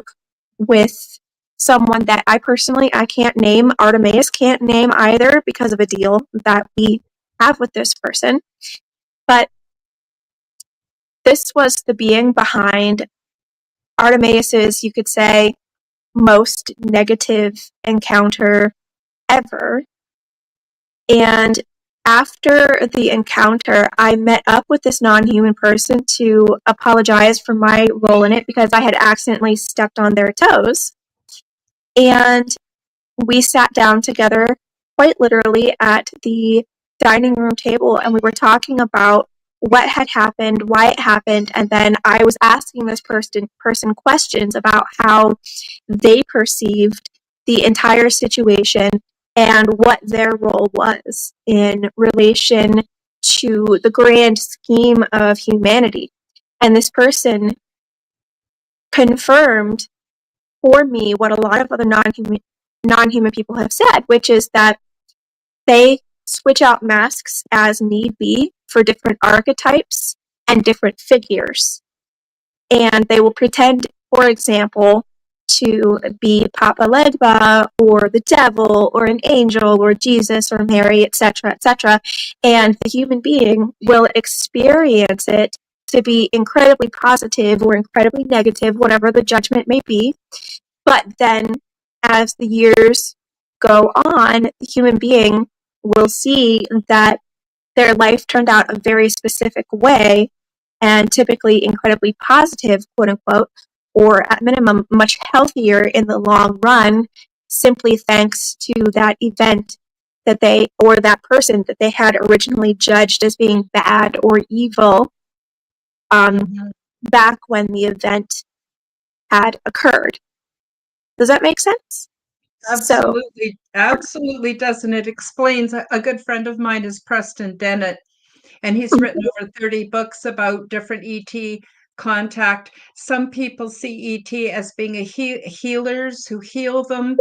with someone that I can't name. Artemis can't name either because of a deal that we have with this person. But this was the being behind Artemis's, you could say, most negative encounter ever. And after the encounter, I met up with this non-human person to apologize for my role in it because I had accidentally stepped on their toes. And we sat down together quite literally at the dining room table, and we were talking about what had happened, why it happened, and then I was asking this person questions about how they perceived the entire situation and what their role was in relation to the grand scheme of humanity. And this person confirmed for me what a lot of other non-human people have said, which is that they switch out masks as need be for different archetypes and different figures. And they will pretend, for example, to be Papa Legba or the devil or an angel or Jesus or Mary, etc., etc. And the human being will experience it to be incredibly positive or incredibly negative, whatever the judgment may be. But then, as the years go on, the human being will see that their life turned out a very specific way, and typically incredibly positive, quote unquote, or at minimum, much healthier in the long run, simply thanks to that event that they, or that person that they had originally judged as being bad or evil, back when the event had occurred. Does that make sense? Absolutely, absolutely does. And it explains a good friend of mine is Preston Dennett, and he's written over 30 books about different ET contact. Some people see ET as being healers who heal them.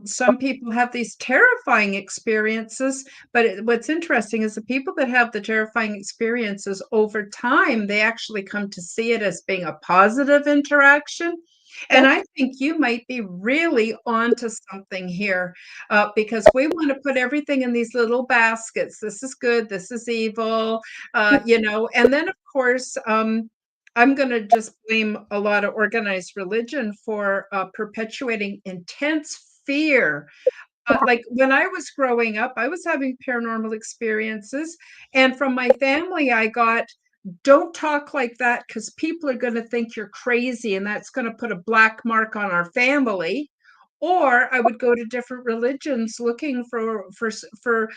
Some people have these terrifying experiences, but what's interesting is the people that have the terrifying experiences over time, they actually come to see it as being a positive interaction. And I think you might be really onto something here, because we want to put everything in these little baskets. This is good, this is evil, and then, of course, I'm going to just blame a lot of organized religion for perpetuating intense fear. Like when I was growing up, I was having paranormal experiences, and from my family, I got, don't talk like that because people are going to think you're crazy and that's going to put a black mark on our family. Or I would go to different religions looking for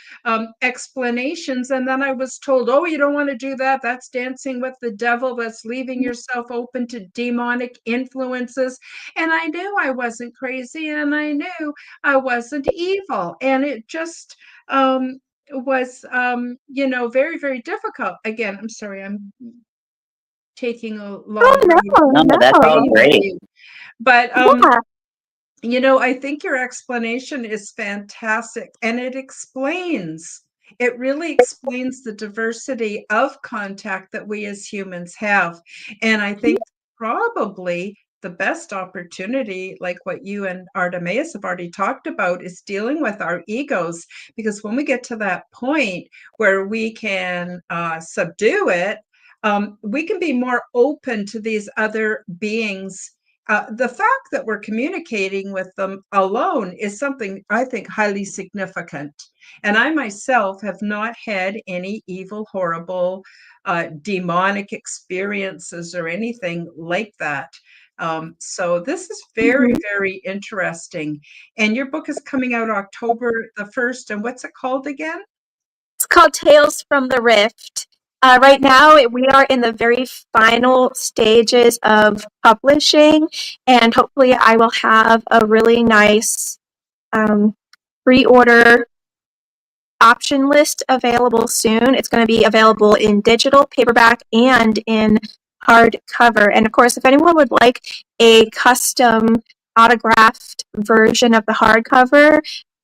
explanations, and then I was told, "Oh, you don't want to do that. That's dancing with the devil. That's leaving yourself open to demonic influences." And I knew I wasn't crazy, and I knew I wasn't evil, and it just was very, very difficult. Again, I'm sorry, I'm taking a long Oh, No, no, that's all no. great. but Yeah. I think your explanation is fantastic, and it really explains the diversity of contact that we as humans have. And I think probably the best opportunity, like what you and Artemis have already talked about, is dealing with our egos. Because when we get to that point where we can subdue it, we can be more open to these other beings. The fact that we're communicating with them alone is something I think highly significant. And I myself have not had any evil, horrible, demonic experiences or anything like that. So this is very, very interesting. And your book is coming out October the 1st. And what's it called again? It's called Tales from the Rift. Right now, we are in the very final stages of publishing, and hopefully, I will have a really nice pre-order option list available soon. It's going to be available in digital, paperback, and in hardcover. And of course, if anyone would like a custom autographed version of the hardcover,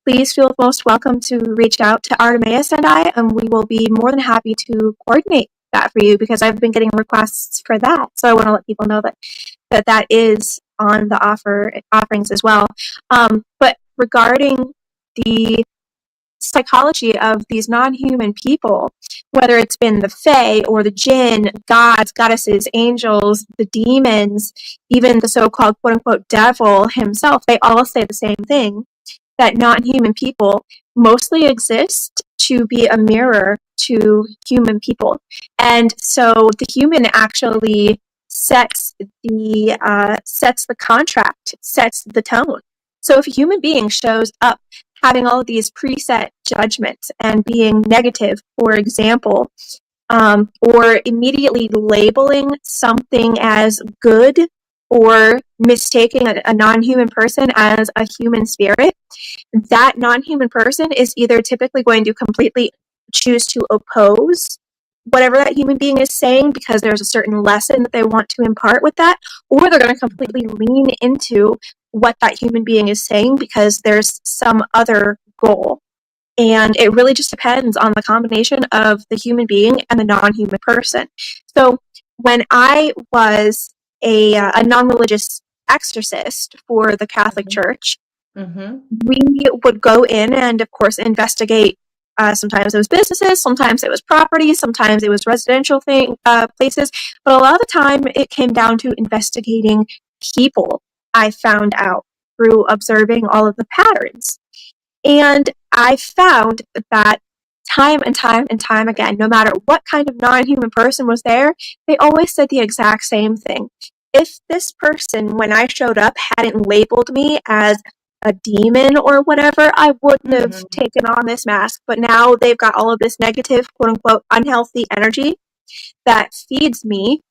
please feel most welcome to reach out to Artemis and I, and we will be more than happy to coordinate that for you, because I've been getting requests for that. So I want to let people know that is on the offerings as well. But regarding the psychology of these non-human people, whether it's been the fae or the jinn, gods, goddesses, angels, the demons, even the so-called quote-unquote devil himself, they all say the same thing, that non-human people mostly exist to be a mirror to human people. And so the human actually sets the contract, sets the tone. So if a human being shows up having all of these preset judgments and being negative, for example, or immediately labeling something as good, or mistaking a non-human person as a human spirit, that non-human person is either typically going to completely choose to oppose whatever that human being is saying because there's a certain lesson that they want to impart with that, or they're going to completely lean into what that human being is saying because there's some other goal. And it really just depends on the combination of the human being and the non-human person. So when I was a non-religious exorcist for the Catholic Church, we would go in and, of course, investigate. Sometimes it was businesses, sometimes it was property, sometimes it was residential places. But a lot of the time, it came down to investigating people, I found out through observing all of the patterns. And I found that time and time and time again, no matter what kind of non-human person was there, they always said the exact same thing. If this person, when I showed up, hadn't labeled me as a demon or whatever, I wouldn't have taken on this mask. But now they've got all of this negative, quote unquote, unhealthy energy that feeds me.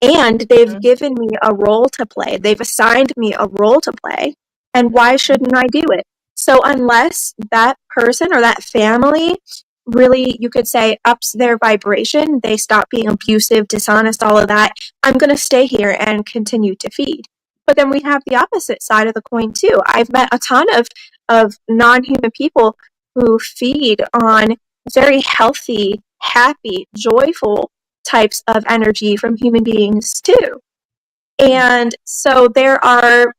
And they've given me a role to play. They've assigned me a role to play. And why shouldn't I do it? So unless that person or that family really, you could say, ups their vibration, they stop being abusive, dishonest, all of that, I'm going to stay here and continue to feed. But then we have the opposite side of the coin too. I've met a ton of non-human people who feed on very healthy, happy, joyful types of energy from human beings too. And so there are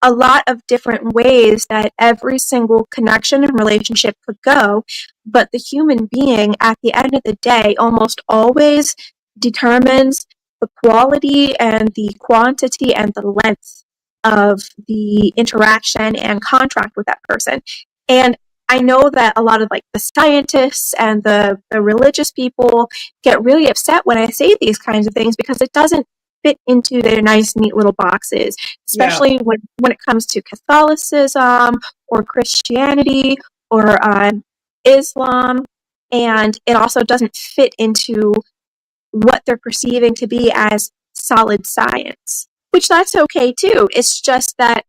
a lot of different ways that every single connection and relationship could go, but the human being at the end of the day almost always determines the quality and the quantity and the length of the interaction and contract with that person. And I know that a lot of like the scientists and the religious people get really upset when I say these kinds of things because it doesn't fit into their nice, neat little boxes, especially when it comes to Catholicism or Christianity or Islam. And it also doesn't fit into what they're perceiving to be as solid science, which that's okay too. It's just that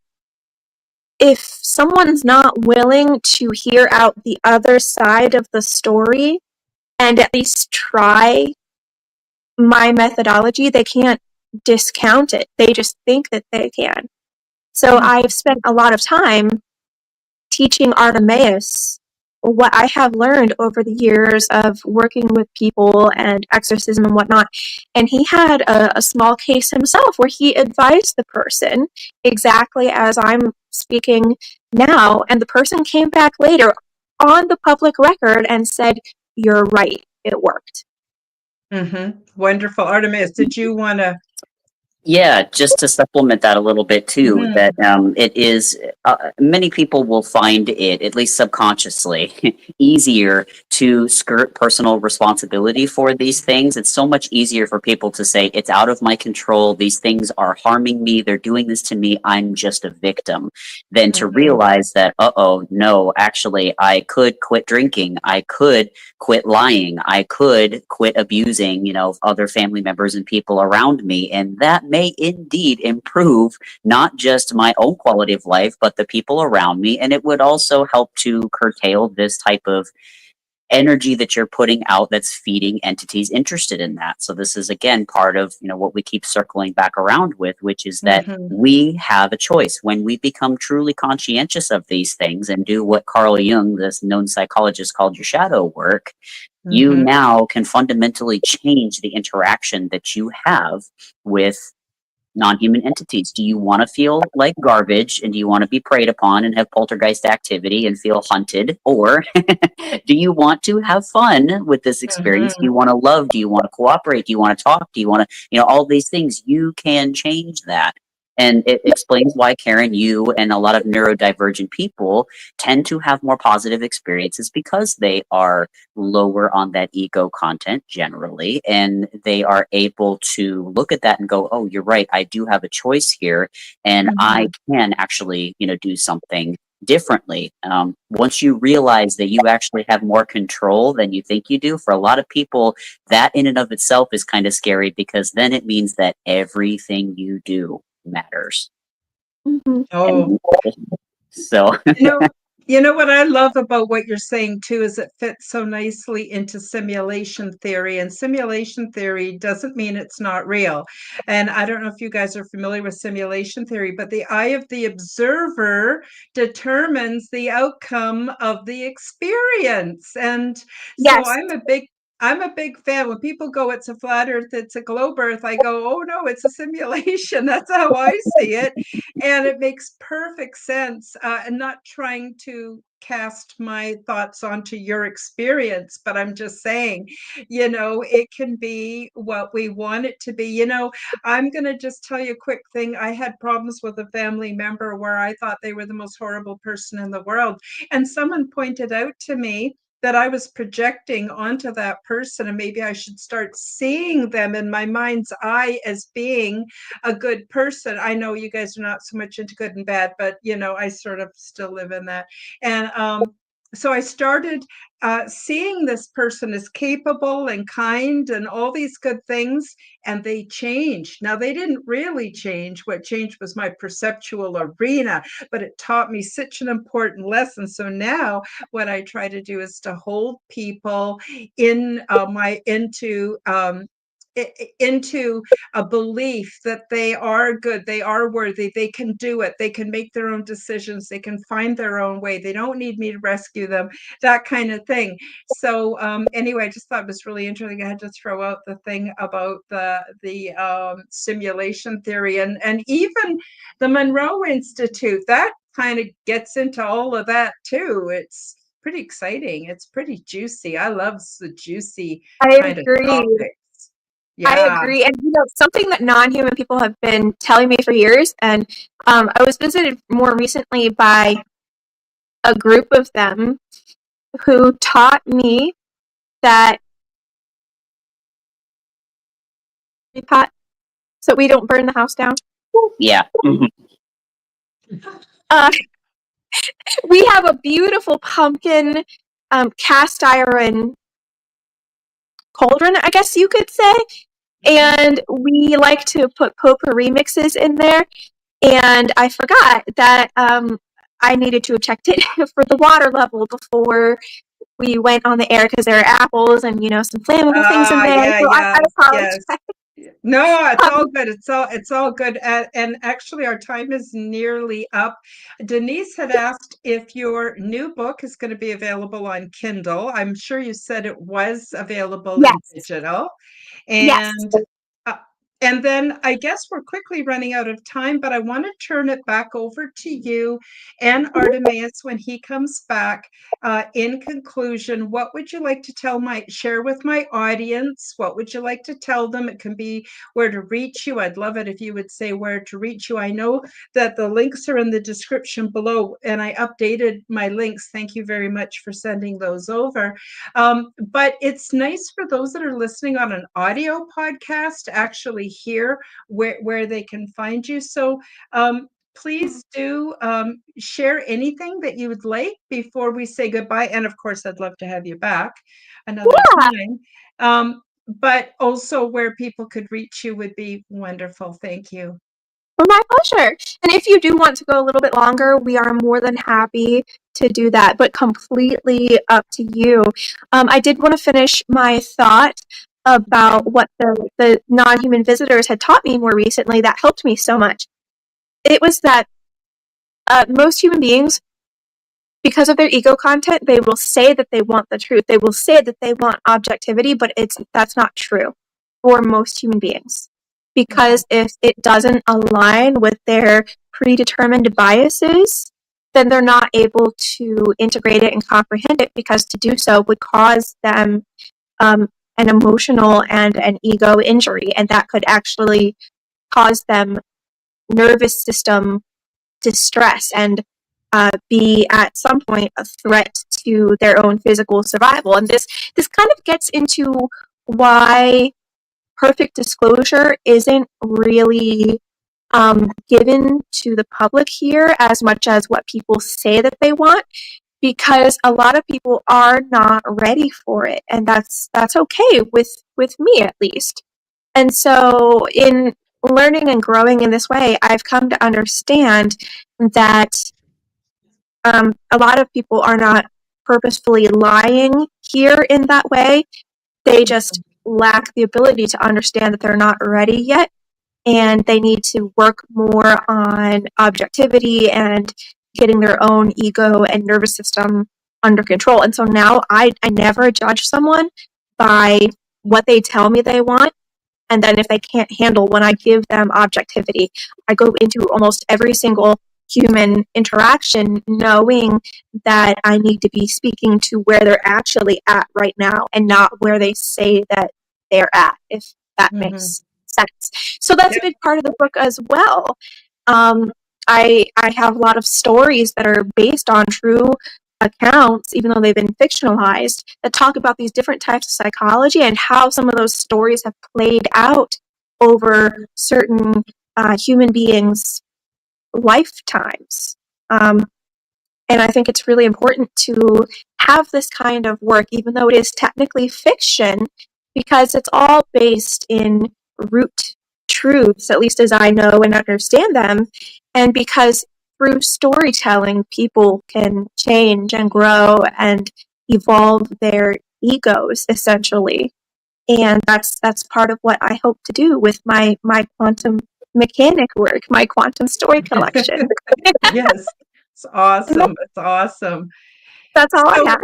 if someone's not willing to hear out the other side of the story and at least try my methodology, they can't discount it. They just think that they can. So I've spent a lot of time teaching Artemis what I have learned over the years of working with people and exorcism and whatnot. And he had a small case himself where he advised the person exactly as I'm speaking now. And the person came back later on the public record and said, "You're right, it worked." Wonderful. Artemis, did you want to? Yeah, just to supplement that a little bit too, that it is, many people will find it, at least subconsciously, easier to skirt personal responsibility for these things. It's so much easier for people to say, it's out of my control, these things are harming me, they're doing this to me, I'm just a victim, than to realize that, no, actually, I could quit drinking, I could quit lying, I could quit abusing, other family members and people around me, and that may indeed improve not just my own quality of life, but the people around me. And it would also help to curtail this type of energy that you're putting out that's feeding entities interested in that. So this is again part of what we keep circling back around with, which is that we have a choice when we become truly conscientious of these things and do what Carl Jung, this known psychologist, called your shadow work. You now can fundamentally change the interaction that you have with non-human entities. Do you want to feel like garbage and do you want to be preyed upon and have poltergeist activity and feel hunted? Or do you want to have fun with this experience? Do you want to love? Do you want to cooperate? Do you want to talk? Do you want to, all these things? You can change that. And it explains why, Karen, you and a lot of neurodivergent people tend to have more positive experiences because they are lower on that ego content generally. And they are able to look at that and go, oh, you're right. I do have a choice here. And I can actually, do something differently. Once you realize that you actually have more control than you think you do, for a lot of people, that in and of itself is kind of scary because then it means that everything you do matters. Oh, so you know what I love about what you're saying too is it fits so nicely into simulation theory, and simulation theory doesn't mean it's not real. And I don't know if you guys are familiar with simulation theory, but the eye of the observer determines the outcome of the experience. And so Yes. I'm a big fan. When people go, it's a flat earth, it's a globe earth, I go, oh no, it's a simulation. That's how I see it. And it makes perfect sense. And not trying to cast my thoughts onto your experience, but I'm just saying, it can be what we want it to be. I'm going to just tell you a quick thing. I had problems with a family member where I thought they were the most horrible person in the world. And someone pointed out to me that I was projecting onto that person, and maybe I should start seeing them in my mind's eye as being a good person. I know you guys are not so much into good and bad, but I sort of still live in that. And so I started seeing this person as capable and kind and all these good things, and they changed. Now, they didn't really change. What changed was my perceptual arena, but it taught me such an important lesson. So now what I try to do is to hold people in into a belief that they are good, they are worthy, they can do it, they can make their own decisions, they can find their own way, they don't need me to rescue them, that kind of thing. So anyway, I just thought it was really interesting. I had to throw out the thing about the simulation theory, and even the Monroe Institute, that kind of gets into all of that too. It's pretty exciting. It's pretty juicy. I love the juicy I kind of agree. topics. I Yeah. agree. And something that non-human people have been telling me for years, and I was visited more recently by a group of them who taught me that pot so we don't burn the house down. Yeah. Uh, we have a beautiful pumpkin cast iron cauldron, I guess you could say. And we like to put potpourri mixes in there. And I forgot that I needed to have checked it for the water level before we went on the air because there are apples and some flammable things in there. Yeah, So I yes, apologize. yes. No, it's all Um, good. It's all good. And actually, our time is nearly up. Denise had asked if your new book is going to be available on Kindle. I'm sure you said it was available in yes, digital. yes. And uh, and then I guess we're quickly running out of time, but I want to turn it back over to you and Artemis when he comes back. In conclusion, what would you like to share with my audience? What would you like to tell them? It can be where to reach you. I'd love it if you would say where to reach you. I know that the links are in the description below, and I updated my links. Thank you very much for sending those over. But it's nice for those that are listening on an audio podcast to actually hear where they can find you. So please do share anything that you would like before we say goodbye. And of course, I'd love to have you back another Yeah, time. But also where people could reach you would be wonderful. Thank you. well, my pleasure. And if you do want to go a little bit longer, we are more than happy to do that, but completely up to you. I did want to finish my thought Okay. about what the non-human visitors had taught me more recently that helped me so much. It was that most human beings, because of their ego content, they will say that they want the truth. They will say that they want objectivity, but that's not true for most human beings. Mhm. Because if it doesn't align with their predetermined biases, then they're not able to integrate it and comprehend it because to do so would cause them an emotional and an ego injury, and that could actually cause them nervous system distress and be at some point a threat to their own physical survival. And this kind of gets into why perfect disclosure isn't really given to the public here as much as what people say that they want, because a lot of people are not ready for it, and that's okay with me at least. And so in learning and growing in this way, I've come to understand that a lot of people are not purposefully lying here in that way. They just lack the ability to understand that they're not ready yet, and they need to work more on objectivity and getting their own ego and nervous system under control. And so now I never judge someone by what they tell me they want. And then if they can't handle when I give them objectivity, I go into almost every single human interaction knowing that I need to be speaking to where they're actually at right now and not where they say that they're at, if that Mhm. makes sense. So that's a Yep. big part of the book as well. Um, I have a lot of stories that are based on true accounts, even though they've been fictionalized, that talk about these different types of psychology and how some of those stories have played out over certain human beings' lifetimes. Um, And I think it's really important to have this kind of work, even though it is technically fiction, because it's all based in root truths, at least as I know and understand them. And because through storytelling, people can change and grow and evolve their egos, essentially. And that's part of what I hope to do with my quantum mechanic work, my quantum story collection. Yes, it's awesome. It's awesome. That's all I So, had.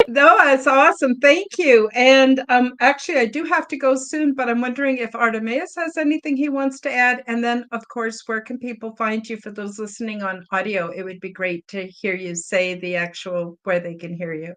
no, it's awesome. Thank you. And actually, I do have to go soon, but I'm wondering if Artemis has anything he wants to add. And then, of course, where can people find you for those listening on audio? It would be great to hear you say the actual where they can hear you.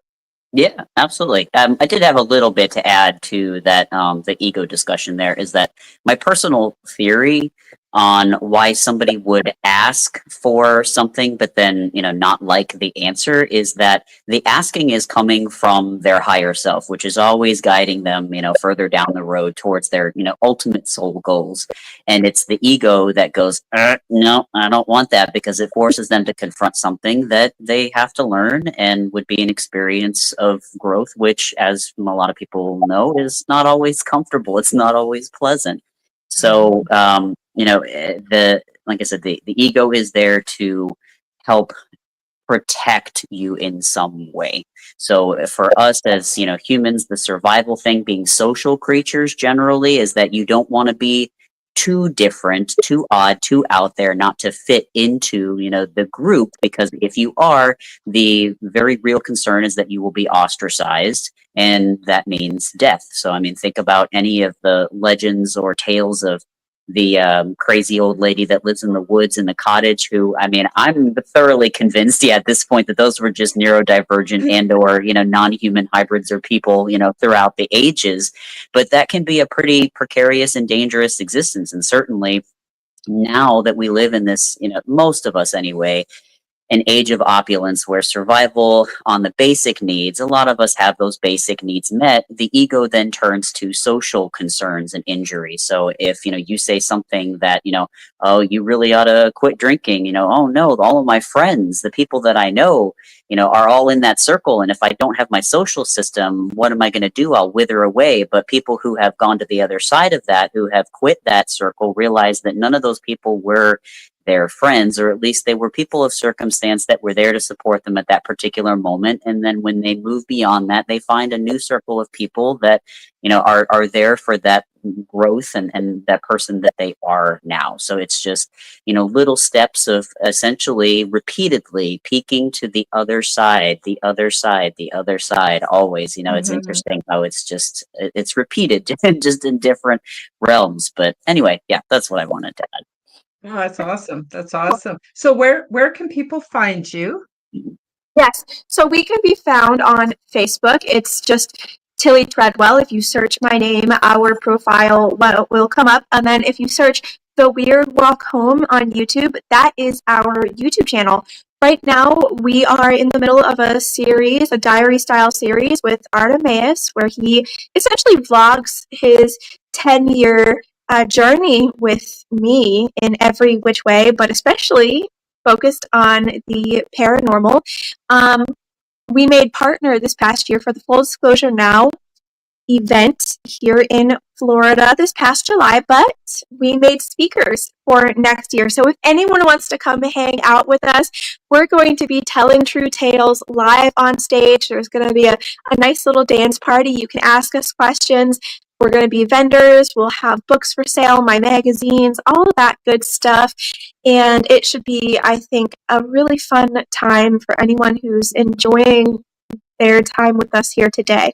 Yeah, absolutely. I did have a little bit to add to that. The ego discussion there is that my personal theory on why somebody would ask for something but then not like the answer is that the asking is coming from their higher self, which is always guiding them further down the road towards their ultimate soul goals. And it's the ego that goes, no, I don't want that, because it forces them to confront something that they have to learn and would be an experience of growth, which, as a lot of people know, is not always comfortable. It's not always pleasant. So, the like I said, the ego is there to help protect you in some way. So for us as humans, the survival thing, being social creatures generally, is that you don't want to be too different, too odd, too out there, not to fit into the group, because if you are, the very real concern is that you will be ostracized, and that means death. So I mean, think about any of the legends or tales of the crazy old lady that lives in the woods in the cottage, who, I mean, I'm thoroughly convinced, at this point, that those were just neurodivergent and or non-human hybrids or people throughout the ages. But that can be a pretty precarious and dangerous existence. And certainly now that we live in this, most of us anyway, an age of opulence where survival on the basic needs, a lot of us have those basic needs met, the ego then turns to social concerns and injury. So if you say something that oh, you really ought to quit drinking, oh no, all of my friends, the people that I know, are all in that circle, and if I don't have my social system, what am I going to do? I'll wither away. But people who have gone to the other side of that, who have quit that circle, realize that none of those people were their friends, or at least they were people of circumstance that were there to support them at that particular moment. And then when they move beyond that, they find a new circle of people that are there for that growth and that person that they are now. So it's just little steps of essentially repeatedly peeking to the other side, the other side, the other side, always. It's interesting how it's repeated just in different realms. But anyway, yeah, that's what I wanted to add. Oh, that's awesome. That's awesome. So where can people find you? Yes. So we can be found on Facebook. It's just Tillie Treadwell. If you search my name, our profile will come up. And then if you search The Weird Walk Home on YouTube, that is our YouTube channel. Right now, we are in the middle of a series, a diary style series with Artemis, where he essentially vlogs his 10-year journey with me in every which way, but especially focused on the paranormal. We made partner this past year for the Full Disclosure Now event here in Florida this past July, but we made speakers for next year. So if anyone wants to come hang out with us, we're going to be telling true tales live on stage. There's going to be a nice little dance party. You can ask us questions. We're going to be vendors. We'll have books for sale, my magazines, all of that good stuff. And it should be, I think, a really fun time for anyone who's enjoying their time with us here today.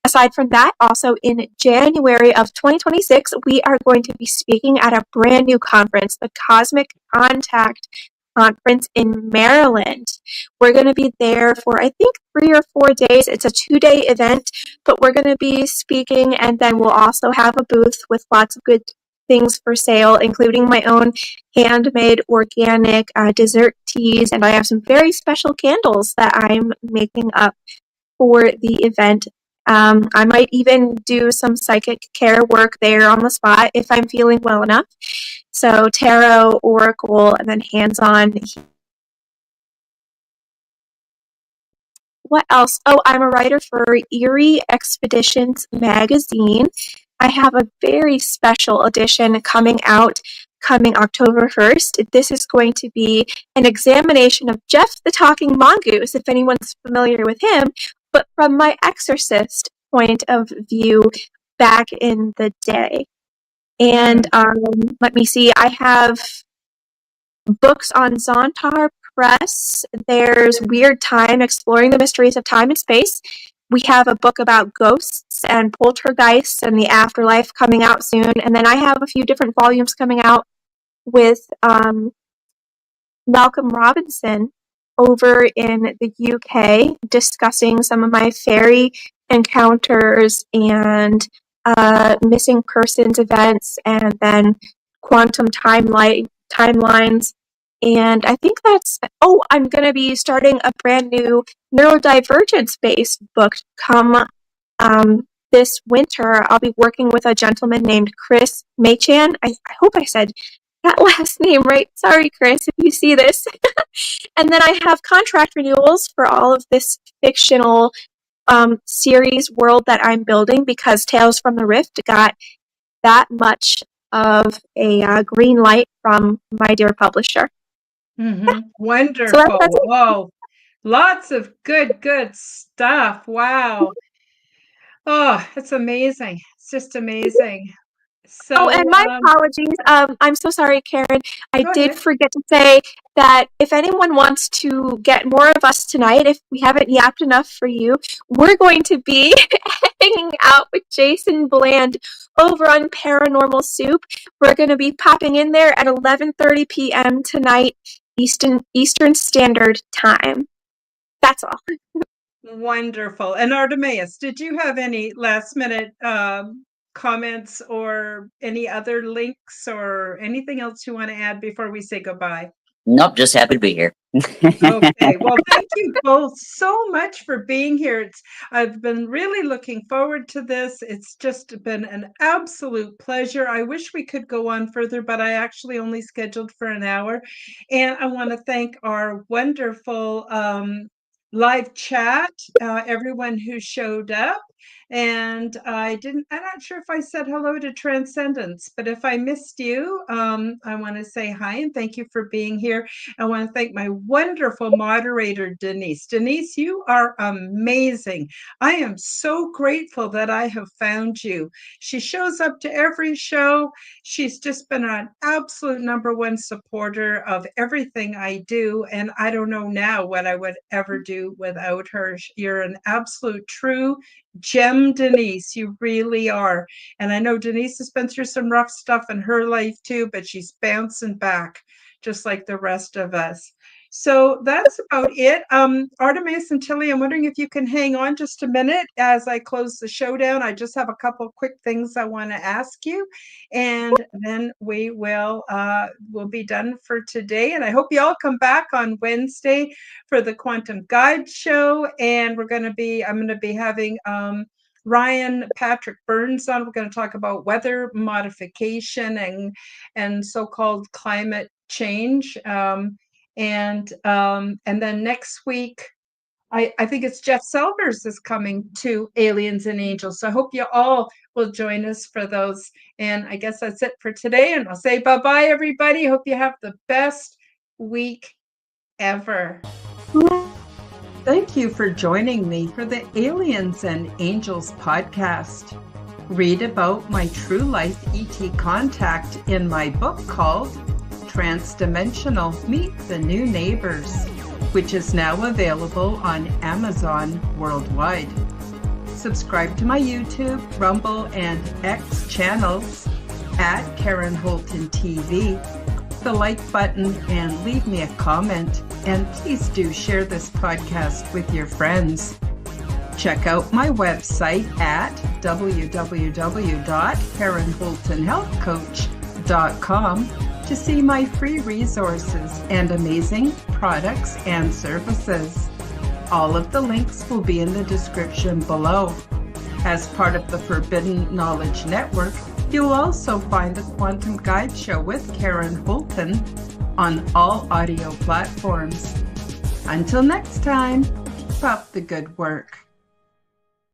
Aside from that, also in January of 2026, we are going to be speaking at a brand new conference, the Cosmic Contact Conference in Maryland. We're going to be there for, I think, 3 or 4 days. It's a 2-day event, but we're going to be speaking, and then we'll also have a booth with lots of good things for sale, including my own handmade organic dessert teas, and I have some very special candles that I'm making up for the event. I might even do some psychic care work there on the spot if I'm feeling well enough. So tarot, oracle, and then hands-on what else? Oh, I'm a writer for Erie Expeditions magazine. I have a very special edition coming out coming October 1st. This is going to be an examination of Jeff the Talking Mongoose, if anyone's familiar with him, but from my exorcist point of view back in the day. And let me see, I have books on Zontar Press. There's Weird Time, Exploring the Mysteries of Time and Space. We have a book about ghosts and poltergeists and the afterlife coming out soon. And then I have a few different volumes coming out with Malcolm Robinson over in the UK, discussing some of my fairy encounters and missing persons events, and then quantum timelines. And I think I'm going to be starting a brand new neurodivergence-based book come this winter. I'll be working with a gentleman named Chris Machan. I hope I said that last name right. Sorry, Chris, if you see this. And then I have contract renewals for all of this fictional series world that I'm building, because Tales from the Rift got that much of a green light from my dear publisher. Wonderful. So that's Whoa. Lots of good stuff. Wow. Oh, it's amazing. It's just amazing. So, and my apologies. I'm so sorry, Karen. I did ahead. forget to say that if anyone wants to get more of us tonight, if we haven't yapped enough for you, we're going to be hanging out with Jason Bland over on Paranormal Soup. We're going to be popping in there at 11:30 p.m. tonight, Eastern Standard Time. That's all. Wonderful. And Artemis, did you have any last minute comments or any other links or anything else you want to add before we say goodbye? Nope, just happy to be here. Okay, well, thank you both so much for being here. I've been really looking forward to this. It's just been an absolute pleasure. I wish we could go on further, but I actually only scheduled for an hour. And I want to thank our wonderful live chat, everyone who showed up. And I'm not sure if I said hello to Transcendence, but if I missed you, I want to say hi and thank you for being here. I want to thank my wonderful moderator, Denise. Denise, you are amazing. I am so grateful that I have found you. She shows up to every show. She's just been an absolute #1 supporter of everything I do. And I don't know now what I would ever do without her. You're an absolute true gem, Denise. You really are. And I know Denise has been through some rough stuff in her life too, but she's bouncing back just like the rest of us. So that's about it. Artemis and Tillie, I'm wondering if you can hang on just a minute as I close the show down. I just have a couple quick things I want to ask you, and then we will we'll be done for today. And I hope you all come back on Wednesday for the Quantum Guide Show. And I'm going to be having Ryan Patrick Burns on. We're going to talk about weather modification and so-called climate change. And then next week, I think it's Jeff Selvers is coming to Aliens and Angels. So I hope you all will join us for those. And I guess that's it for today. And I'll say bye-bye, everybody. Hope you have the best week ever. Thank you for joining me for the Aliens and Angels podcast. Read about my true life ET contact in my book called Transdimensional Meet the New Neighbors, which is now available on Amazon worldwide. Subscribe to my YouTube, Rumble, and X channels at Karen Holton TV. The like button and leave me a comment. And please do share this podcast with your friends. Check out my website at www.KarenHoltonHealthCoach.com to see my free resources and amazing products and services. All of the links will be in the description below. As part of the Forbidden Knowledge Network, you'll also find the Quantum Guide Show with Karen Holton on all audio platforms. Until next time, up the good work.